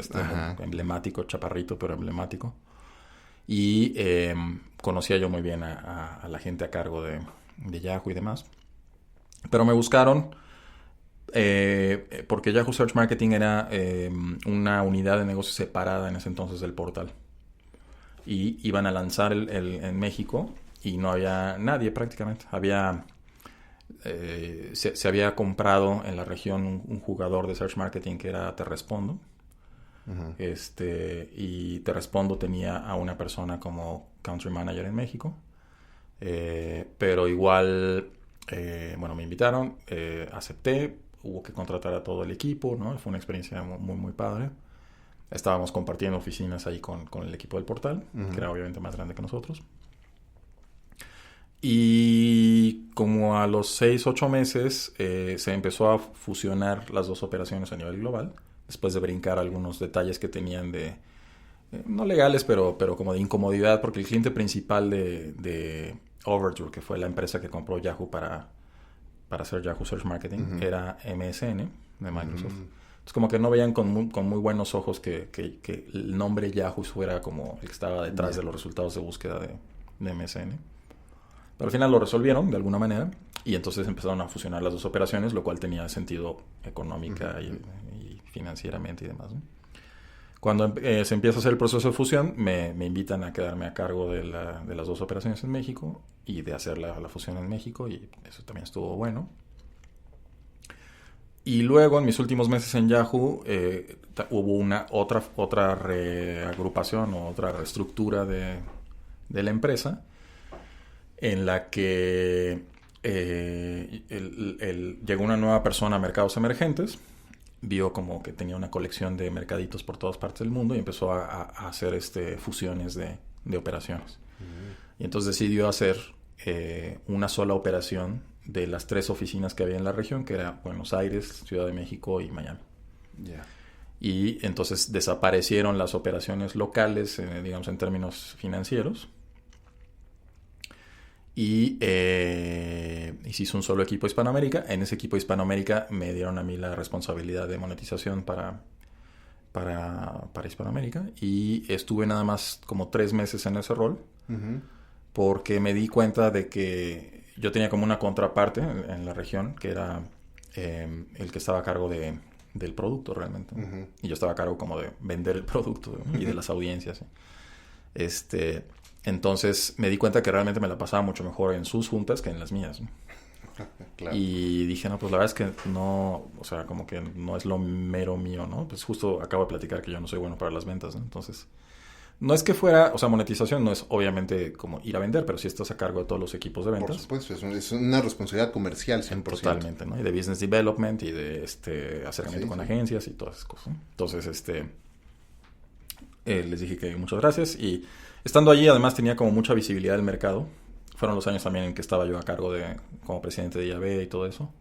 Emblemático, chaparrito, pero emblemático. Y conocía yo muy bien a la gente a cargo de Yahoo y demás. Pero me buscaron porque Yahoo Search Marketing era una unidad de negocio separada en ese entonces del portal. Y iban a lanzar en México y no había nadie prácticamente. Se había comprado en la región un jugador de Search Marketing que era Terrespondo. Y Terrespondo tenía a una persona como Country Manager en México. Pero igual, me invitaron, acepté, hubo que contratar a todo el equipo, ¿no? Fue una experiencia muy, muy padre. Estábamos compartiendo oficinas ahí con el equipo del portal, que era obviamente más grande que nosotros. Y como a los 6-8 meses se empezó a fusionar las dos operaciones a nivel global, después de brincar algunos detalles que tenían no legales, pero como de incomodidad, porque el cliente principal de Overture, que fue la empresa que compró Yahoo para hacer Yahoo Search Marketing, era MSN de Microsoft. Entonces como que no veían con muy buenos ojos que el nombre Yahoo fuera como el que estaba detrás de los resultados de búsqueda de MSN. Pero al final lo resolvieron de alguna manera y entonces empezaron a fusionar las dos operaciones, lo cual tenía sentido económica y financieramente y demás, ¿no? Cuando se empieza a hacer el proceso de fusión, me invitan a quedarme a cargo de las dos operaciones en México y de hacer la fusión en México, y eso también estuvo bueno. Y luego, en mis últimos meses en Yahoo, hubo una otra reagrupación o otra reestructura de la empresa en la que llegó una nueva persona a mercados emergentes, vio como que tenía una colección de mercaditos por todas partes del mundo y empezó a hacer fusiones de operaciones. Y entonces decidió hacer una sola operación de las 3 oficinas que había en la región, que era Buenos Aires, Ciudad de México y Miami. Yeah. Y entonces desaparecieron las operaciones locales, digamos en términos financieros, y se hizo un solo equipo Hispanoamérica. En ese equipo Hispanoamérica me dieron a mí la responsabilidad de monetización para Hispanoamérica, y estuve nada más como 3 meses en ese rol, porque me di cuenta de que yo tenía como una contraparte en la región, que era el que estaba a cargo del producto realmente. Y yo estaba a cargo como de vender el producto, ¿no? Y de las audiencias. Entonces me di cuenta que realmente me la pasaba mucho mejor en sus juntas que en las mías, ¿no? Claro. Y dije, no, pues la verdad es que no, o sea, como que no es lo mero mío, ¿no? Pues justo acabo de platicar que yo no soy bueno para las ventas, ¿no? Entonces, no es que fuera, o sea, monetización no es obviamente como ir a vender, pero sí estás a cargo de todos los equipos de ventas. Por supuesto, es una responsabilidad comercial 100%. Totalmente, ¿no? Y de business development y de acercamiento con agencias y todas esas cosas, ¿no? Entonces, les dije que muchas gracias, y estando allí además tenía como mucha visibilidad del mercado. Fueron los años también en que estaba yo a cargo como presidente de IAB y todo eso.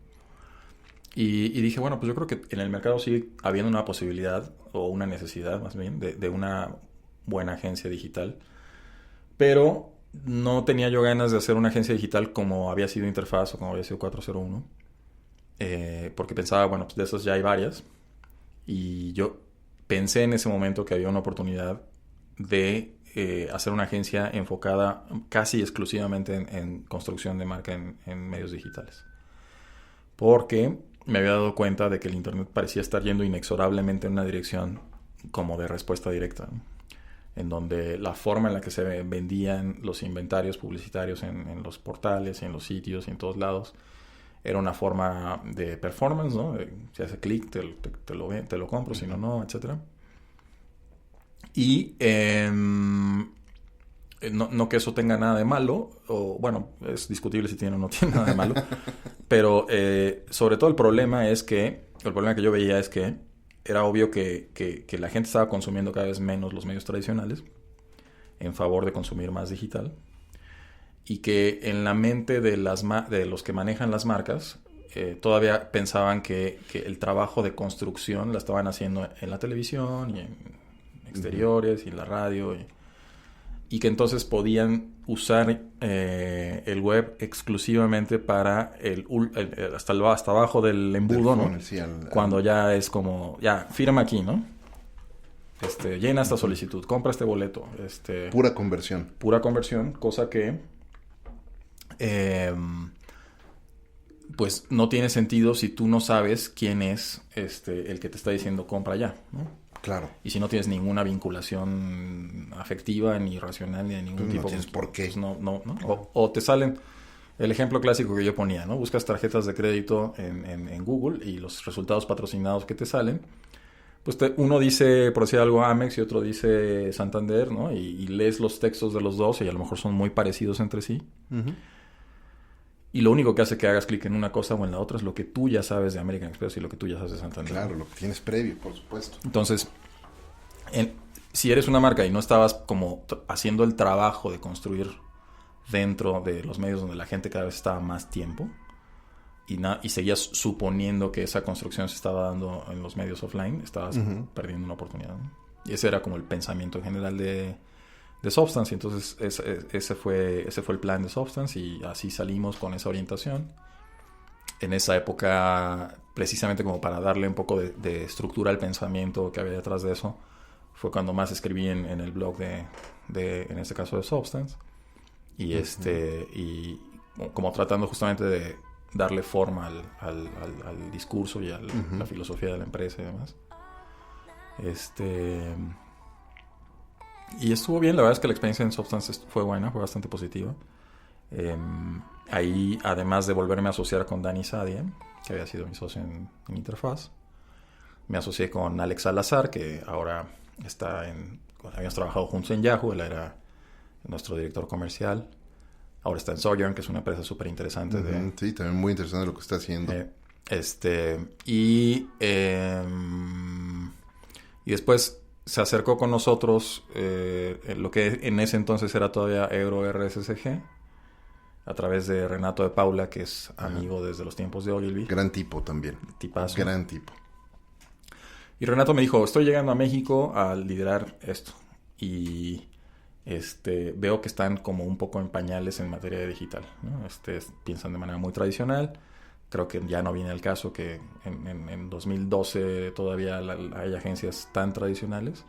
Y dije, bueno, pues yo creo que en el mercado sigue habiendo una posibilidad, o una necesidad más bien, de una buena agencia digital. Pero no tenía yo ganas de hacer una agencia digital como había sido Interfaz o como había sido 401. Porque pensaba, bueno, pues de esas ya hay varias. Y yo pensé en ese momento que había una oportunidad de hacer una agencia enfocada casi exclusivamente en construcción de marca en medios digitales. Porque me había dado cuenta de que el internet parecía estar yendo inexorablemente en una dirección como de respuesta directa, ¿no? En donde la forma en la que se vendían los inventarios publicitarios en los portales y en los sitios y en todos lados era una forma de performance, ¿no? Si hace clic te lo compro, si no, etcétera. Y no que eso tenga nada de malo, o bueno, es discutible si tiene o no tiene nada de malo, pero sobre todo el problema que yo veía es que era obvio que la gente estaba consumiendo cada vez menos los medios tradicionales en favor de consumir más digital, y que en la mente de los que manejan las marcas todavía pensaban que el trabajo de construcción la estaban haciendo en la televisión y en exteriores y en la radio, y que entonces podían usar el web exclusivamente para hasta abajo del embudo, ¿no? Cuando ya es como, ya, firma aquí, ¿no? Llena esta solicitud, compra este boleto. Pura conversión. Pura conversión, cosa que pues no tiene sentido si tú no sabes quién es el que te está diciendo compra ya, ¿no? Claro. Y si no tienes ninguna vinculación afectiva, ni racional, ni de ningún tipo. No tienes por qué. Pues no. O te salen... El ejemplo clásico que yo ponía, ¿no? Buscas tarjetas de crédito en Google y los resultados patrocinados que te salen, pues uno dice, por decir algo, Amex y otro dice Santander, ¿no? Y lees los textos de los dos y a lo mejor son muy parecidos entre sí. Uh-huh. Y lo único que hace que hagas clic en una cosa o en la otra es lo que tú ya sabes de American Express y lo que tú ya sabes de Santander. Claro, lo que tienes previo, por supuesto. Entonces, si eres una marca y no estabas como haciendo el trabajo de construir dentro de los medios donde la gente cada vez estaba más tiempo y seguías suponiendo que esa construcción se estaba dando en los medios offline, estabas perdiendo una oportunidad, ¿no? Y ese era como el pensamiento en general de Substance. Y entonces ese fue el plan de Substance, y así salimos con esa orientación. En esa época, precisamente como para darle un poco de estructura al pensamiento que había detrás de eso, fue cuando más escribí en el blog en este caso de Substance. Y y como tratando justamente de darle forma al discurso y a la filosofía de la empresa y demás. Y estuvo bien, la verdad es que la experiencia en Substance fue buena, fue bastante positiva. ahí, además de volverme a asociar con Dani Sadia, que había sido mi socio en Interfaz, me asocié con Alex Salazar, que ahora habíamos trabajado juntos en Yahoo, él era nuestro director comercial. Ahora está en Sojourn, que es una empresa súper interesante. Sí, también muy interesante lo que está haciendo. Y después se acercó con nosotros lo que en ese entonces era todavía EuroRSCG, a través de Renato de Paula, que es amigo desde los tiempos de Ogilvy. Gran tipo también. Tipazo. Gran tipo. Y Renato me dijo, estoy llegando a México a liderar esto. Y veo que están como un poco en pañales en materia de digital, ¿no? Piensan de manera muy tradicional. Creo que ya no viene el caso que en 2012 todavía hay agencias tan tradicionales.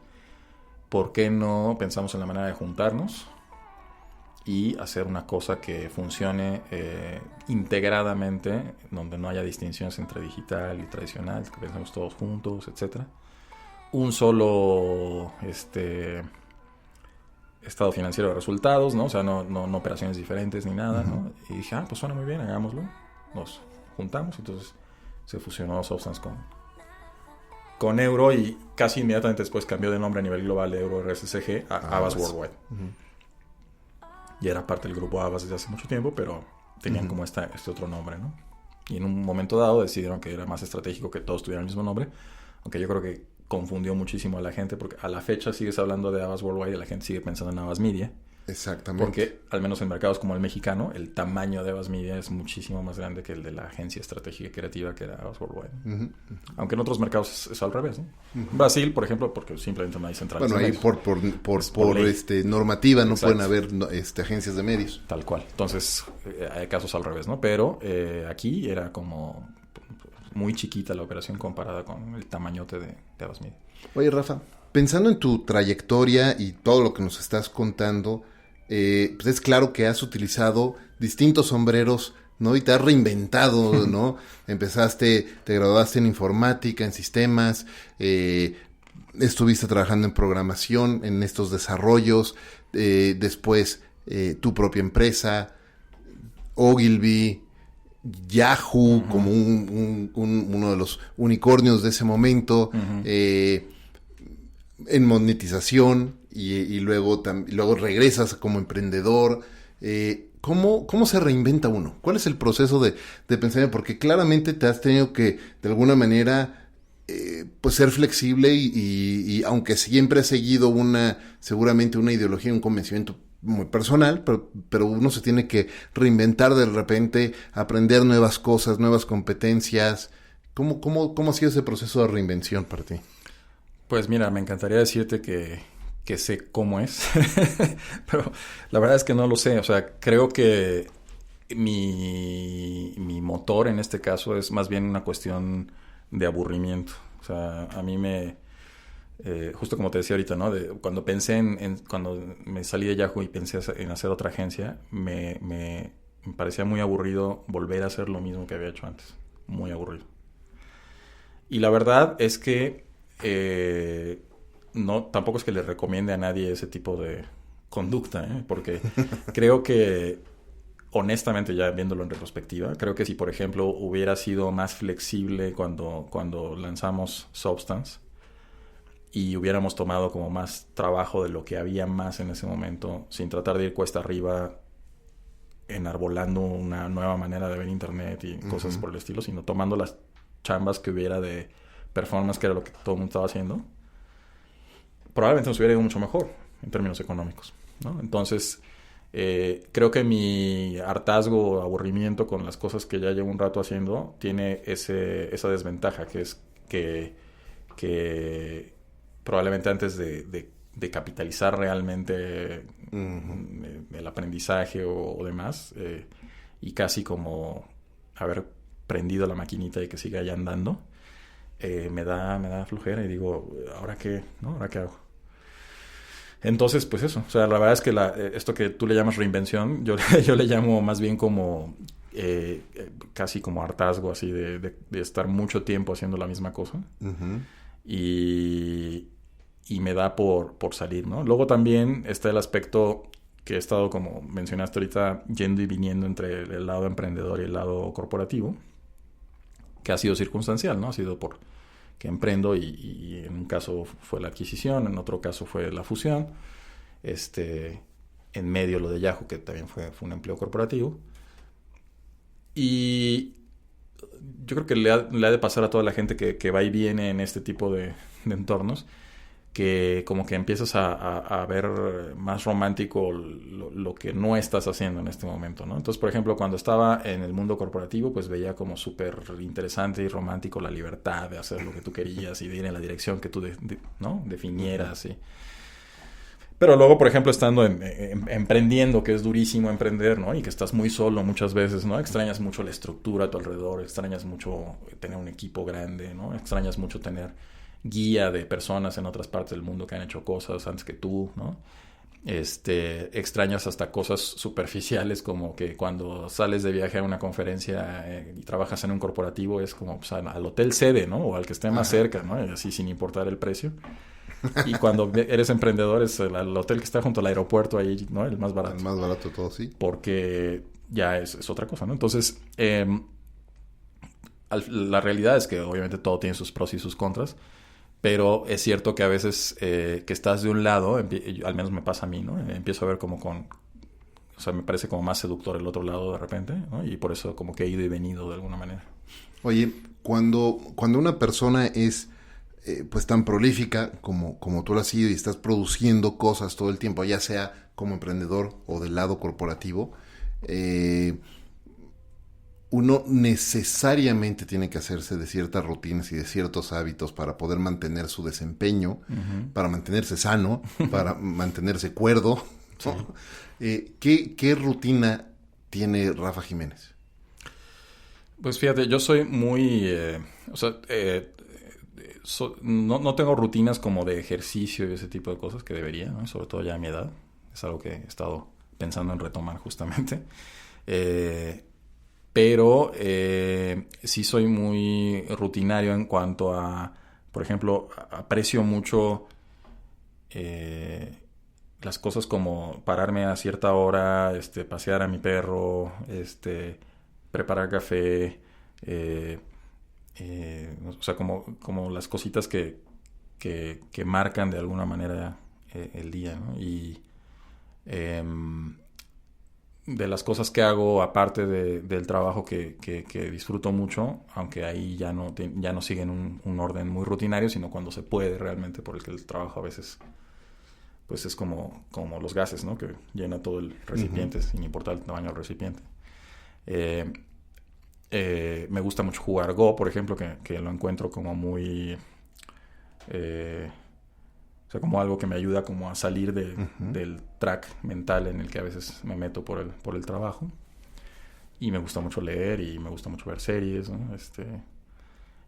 ¿Por qué no pensamos en la manera de juntarnos y hacer una cosa que funcione integradamente, donde no haya distinciones entre digital y tradicional, que pensemos todos juntos, etcétera? Un solo estado financiero de resultados, ¿no? O sea, no operaciones diferentes ni nada, ¿no? Y dije, pues suena muy bien, hagámoslo. Nos juntamos, entonces se fusionó Substance con Euro, y casi inmediatamente después cambió de nombre a nivel global de EuroRSCG a Havas Worldwide. Y era parte del grupo Havas desde hace mucho tiempo, pero tenían como este otro nombre, ¿no? Y en un momento dado decidieron que era más estratégico que todos tuvieran el mismo nombre, aunque yo creo que confundió muchísimo a la gente, porque a la fecha sigues hablando de Havas Worldwide y la gente sigue pensando en Havas Media. Exactamente. Porque, al menos en mercados como el mexicano, el tamaño de Havas Media es muchísimo más grande que el de la agencia estratégica y creativa que era Havas Worldwide. Aunque en otros mercados es al revés, ¿no? Brasil, por ejemplo, porque simplemente no hay centrales. Bueno, ahí por normativa no Exacto. pueden haber agencias de medios. Tal cual. Entonces, hay casos al revés, ¿no? Pero aquí era como muy chiquita la operación comparada con el tamañote de Havas Media. Oye, Rafa, pensando en tu trayectoria y todo lo que nos estás contando, pues es claro que has utilizado distintos sombreros, ¿no? Y te has reinventado, ¿no? Te graduaste en informática, en sistemas, estuviste trabajando en programación, en estos desarrollos, después tu propia empresa, Ogilvy, Yahoo, como uno de los unicornios de ese momento, en monetización, y luego regresas como emprendedor. ¿Cómo se reinventa uno? ¿Cuál es el proceso de pensar? Porque claramente te has tenido que, de alguna manera, pues ser flexible y aunque siempre has seguido seguramente una ideología, un convencimiento muy personal, pero uno se tiene que reinventar de repente, aprender nuevas cosas, nuevas competencias. ¿Cómo ha sido ese proceso de reinvención para ti? Pues mira, me encantaría decirte que sé cómo es, pero la verdad es que no lo sé. O sea, creo que mi motor en este caso es más bien una cuestión de aburrimiento. O sea, a mí justo como te decía ahorita, ¿no? Cuando pensé cuando me salí de Yahoo y pensé en hacer otra agencia, me parecía muy aburrido volver a hacer lo mismo que había hecho antes. Muy aburrido. Y la verdad es que tampoco es que le recomiende a nadie ese tipo de conducta, porque creo que, honestamente, ya viéndolo en retrospectiva, creo que si, por ejemplo, hubiera sido más flexible cuando lanzamos Substance y hubiéramos tomado como más trabajo de lo que había más en ese momento, sin tratar de ir cuesta arriba enarbolando una nueva manera de ver internet y cosas por el estilo, sino tomando las chambas que hubiera de performance, que era lo que todo el mundo estaba haciendo, probablemente nos hubiera ido mucho mejor en términos económicos, ¿no? Entonces, creo que mi hartazgo o aburrimiento con las cosas que ya llevo un rato haciendo tiene esa desventaja, que es que probablemente antes de capitalizar realmente el aprendizaje o demás, y casi como haber prendido la maquinita y que siga ya andando, me da flojera y digo, ¿ahora qué? ¿No? ¿Ahora qué hago? Entonces, pues eso. O sea, la verdad es que esto que tú le llamas reinvención, yo le llamo más bien como casi como hartazgo, así de estar mucho tiempo haciendo la misma cosa. Y me da por salir, ¿no? Luego también está el aspecto he estado, como mencionaste ahorita, yendo y viniendo entre el lado emprendedor y el lado corporativo, que ha sido circunstancial, ¿no? Ha sido por que emprendo y en un caso fue la adquisición, en otro caso fue la fusión, en medio lo de Yahoo, que también fue un empleo corporativo. Y yo creo que le ha de pasar a toda la gente que va y viene en este tipo de entornos, que como que empiezas a ver más romántico lo que no estás haciendo en este momento, ¿no? Entonces, por ejemplo, cuando estaba en el mundo corporativo, pues veía como súper interesante y romántico la libertad de hacer lo que tú querías y de ir en la dirección que tú ¿no? definieras. Y... Pero luego, por ejemplo, estando emprendiendo, que es durísimo emprender, ¿no? Y que estás muy solo muchas veces, ¿no? Extrañas mucho la estructura a tu alrededor, extrañas mucho tener un equipo grande, ¿no? Extrañas mucho tener guía de personas en otras partes del mundo que han hecho cosas antes que tú, ¿no? Extrañas hasta cosas superficiales, como que cuando sales de viaje a una conferencia y trabajas en un corporativo, es como pues, al hotel sede, ¿no? O al que esté más cerca, ¿no? Y así sin importar el precio. Y cuando eres emprendedor es el hotel que está junto al aeropuerto ahí, ¿no? El más barato. El más barato de todo, sí. Porque ya es otra cosa, ¿no? Entonces, la realidad es que obviamente todo tiene sus pros y sus contras. Pero es cierto que a veces que estás de un lado, al menos me pasa a mí, ¿no? Empiezo a ver como o sea, me parece como más seductor el otro lado de repente, ¿no? Y por eso como que he ido y venido de alguna manera. Oye, cuando una persona es pues tan prolífica como tú lo has sido y estás produciendo cosas todo el tiempo, ya sea como emprendedor o del lado corporativo, uno necesariamente tiene que hacerse de ciertas rutinas y de ciertos hábitos para poder mantener su desempeño, para mantenerse sano, para mantenerse cuerdo. Sí. ¿Qué rutina tiene Rafa Jiménez? Pues fíjate, yo soy muy... no tengo rutinas como de ejercicio y ese tipo de cosas que debería, ¿no? Sobre todo ya a mi edad. Es algo que he estado pensando en retomar justamente. Pero sí soy muy rutinario en cuanto a, por ejemplo, aprecio mucho las cosas como pararme a cierta hora, pasear a mi perro, preparar café, o sea, como las cositas que marcan de alguna manera el día, ¿no? Y de las cosas que hago aparte del trabajo que disfruto mucho, aunque ahí ya no siguen un orden muy rutinario, sino cuando se puede realmente, porque el trabajo a veces pues es como los gases, ¿no? Que llena todo el recipiente, sin importar el tamaño del recipiente. Me gusta mucho jugar Go, por ejemplo, que lo encuentro como muy... o sea, como algo que me ayuda como a salir del track mental en el que a veces me meto por el trabajo. Y me gusta mucho leer y me gusta mucho ver series, ¿no?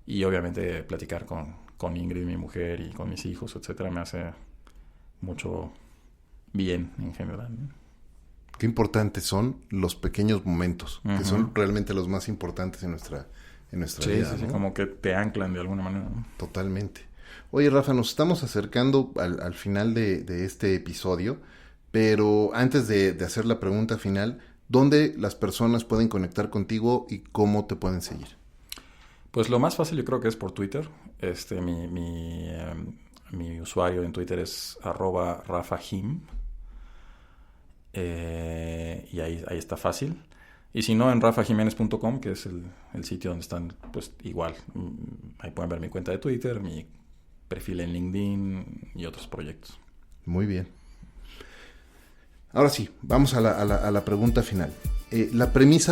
Y obviamente platicar con Ingrid, mi mujer, y con mis hijos, etcétera, me hace mucho bien en general, ¿no? Qué importantes son los pequeños momentos, que son realmente los más importantes en nuestra vida. Sí, ¿no? Como que te anclan de alguna manera, ¿no? Totalmente. Oye, Rafa, nos estamos acercando al final de este episodio, pero antes de hacer la pregunta final, ¿dónde las personas pueden conectar contigo y cómo te pueden seguir? Pues lo más fácil yo creo que es por Twitter. Mi usuario en Twitter es @RafaJim. Y ahí está fácil. Y si no, en rafajimenez.com, que es el sitio donde están, pues igual, ahí pueden ver mi cuenta de Twitter, mi perfil en LinkedIn y otros proyectos. Muy bien. Ahora sí, vamos a la pregunta final.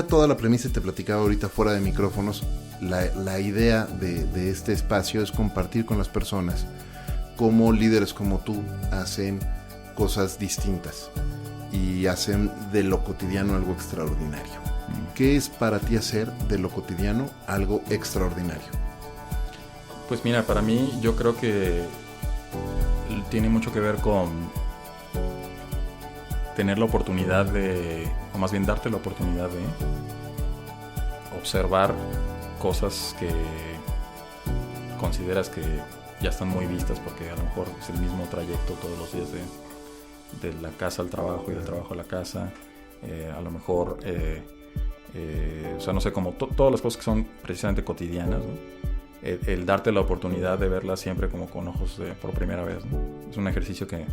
Toda la premisa te platicaba ahorita fuera de micrófonos. La idea de este espacio es compartir con las personas cómo líderes como tú hacen cosas distintas y hacen de lo cotidiano algo extraordinario. ¿Qué es para ti hacer de lo cotidiano algo extraordinario? Pues mira, para mí yo creo que tiene mucho que ver con tener la oportunidad o más bien darte la oportunidad de observar cosas que consideras que ya están muy vistas porque a lo mejor es el mismo trayecto todos los días de la casa al trabajo y del trabajo a la casa. A lo mejor, o sea, no sé, como todas las cosas que son precisamente cotidianas, ¿no? El darte la oportunidad de verlas siempre como con ojos por primera vez, ¿no? Es un ejercicio que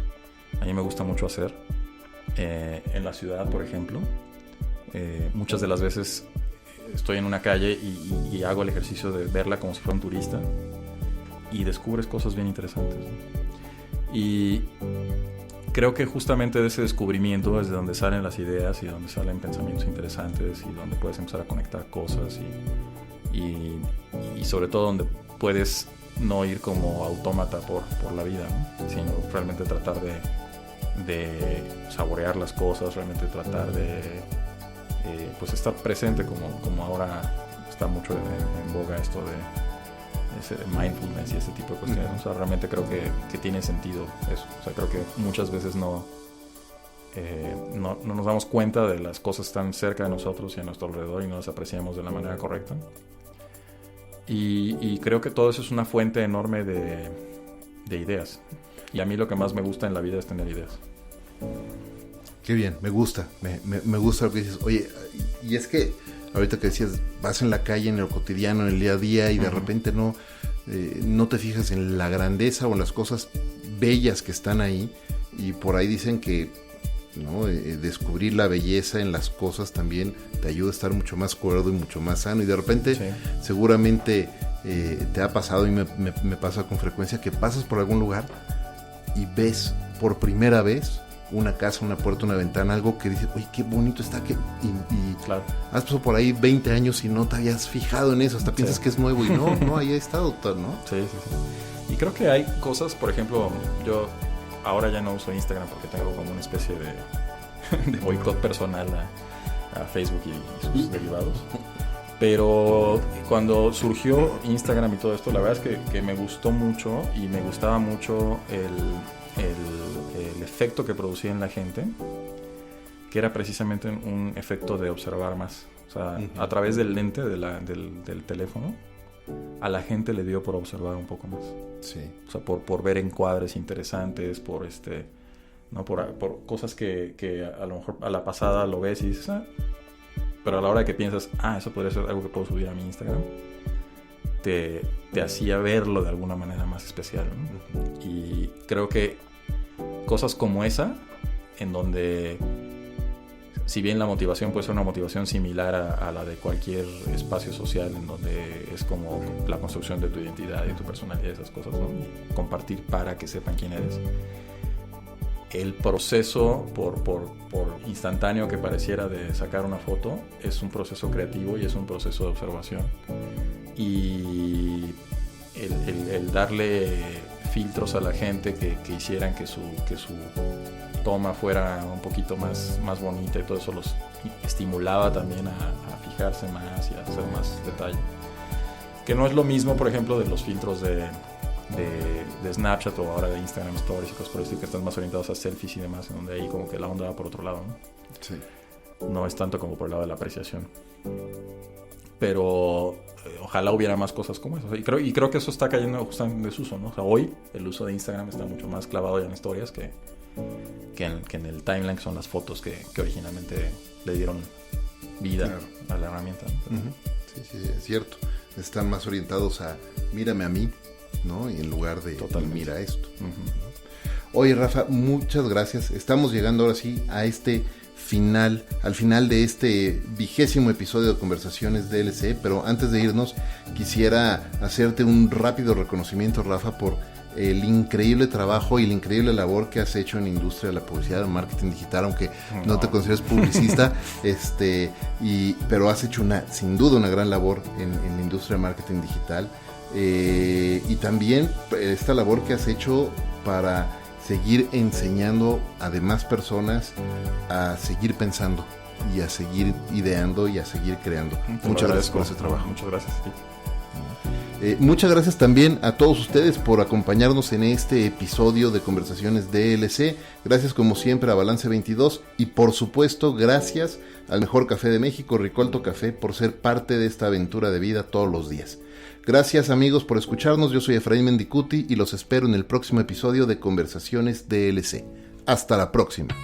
a mí me gusta mucho hacer. En la ciudad, por ejemplo, muchas de las veces estoy en una calle y hago el ejercicio de verla como si fuera un turista y descubres cosas bien interesantes, ¿no? Y creo que justamente de ese descubrimiento es de donde salen las ideas y de donde salen pensamientos interesantes y donde puedes empezar a conectar cosas y sobre todo donde puedes no ir como autómata por la vida, ¿no? Sino realmente tratar de saborear las cosas, realmente tratar de pues estar presente como ahora está mucho en boga esto de ese mindfulness y ese tipo de cuestiones. O sea, realmente creo que tiene sentido eso. O sea, creo que muchas veces no nos damos cuenta de las cosas que están cerca de nosotros y a nuestro alrededor y no las apreciamos de la manera correcta. Y creo que todo eso es una fuente enorme de ideas. Y a mí lo que más me gusta en la vida es tener ideas. Qué bien, me gusta lo que dices. Oye, y es que ahorita que decías, vas en la calle, en el cotidiano, en el día a día, y de repente no te fijas en la grandeza o en las cosas bellas que están ahí, y por ahí dicen que, ¿no? Descubrir la belleza en las cosas también te ayuda a estar mucho más cuerdo y mucho más sano, y de repente seguramente te ha pasado y me pasa con frecuencia que pasas por algún lugar y ves por primera vez una casa, una puerta, una ventana, algo que dices, oye, qué bonito está, y claro, has pasado por ahí 20 años y no te habías fijado en eso, hasta piensas que es nuevo y no, ahí ha estado, ¿no? Sí. Y creo que hay cosas, por ejemplo, yo ahora ya no uso Instagram porque tengo como una especie de boicot personal a Facebook y sus derivados. Pero cuando surgió Instagram y todo esto, la verdad es que me gustó mucho y me gustaba mucho el efecto que producía en la gente, que era precisamente un efecto de observar más. O sea, a través del lente del teléfono, a la gente le dio por observar un poco más. Sí. O sea, por ver encuadres interesantes, por ¿no? por cosas que a lo mejor a la pasada lo ves y dices, pero a la hora de que piensas, eso podría ser algo que puedo subir a mi Instagram, te hacía verlo de alguna manera más especial, ¿no? Y creo que cosas como esa, en donde si bien la motivación puede ser una motivación similar a la de cualquier espacio social, en donde es como la construcción de tu identidad y tu personalidad y esas cosas, ¿no? Y compartir para que sepan quién eres. El proceso, por instantáneo que pareciera de sacar una foto, es un proceso creativo y es un proceso de observación. Y el darle filtros a la gente que hicieran que su toma fuera un poquito más bonita, y todo eso los estimulaba también a fijarse más y a hacer más detalle, que no es lo mismo, por ejemplo, de los filtros de Snapchat o ahora de Instagram Stories y cosas por el estilo, que están más orientados a selfies y demás, en donde ahí como que la onda va por otro lado, ¿no? Sí. No es tanto como por el lado de la apreciación, pero ojalá hubiera más cosas como eso. Y creo que eso está cayendo justamente en desuso, ¿no? O sea, hoy el uso de Instagram está mucho más clavado ya en historias que en el timeline, que son las fotos que originalmente le dieron vida a la herramienta, ¿no? Sí, es cierto. Están más orientados a mírame a mí, ¿no? Y en lugar de mira esto. Oye, Rafa, muchas gracias. Estamos llegando ahora sí a al final de este 20º episodio de Conversaciones DLC, pero antes de irnos quisiera hacerte un rápido reconocimiento, Rafa, por el increíble trabajo y la increíble labor que has hecho en la industria de la publicidad, del marketing digital, aunque no te consideres publicista, pero has hecho sin duda una gran labor en la industria del marketing digital, y también esta labor que has hecho para seguir enseñando a demás personas a seguir pensando y a seguir ideando y a seguir creando. Muchas gracias por ese trabajo. Muchas gracias a ti. Muchas gracias también a todos ustedes por acompañarnos en este episodio de Conversaciones DLC. Gracias como siempre a Balance 22 y por supuesto gracias al mejor café de México, Ricolto Café, por ser parte de esta aventura de vida todos los días. Gracias amigos por escucharnos, yo soy Efraín Mendicuti y los espero en el próximo episodio de Conversaciones DLC. Hasta la próxima.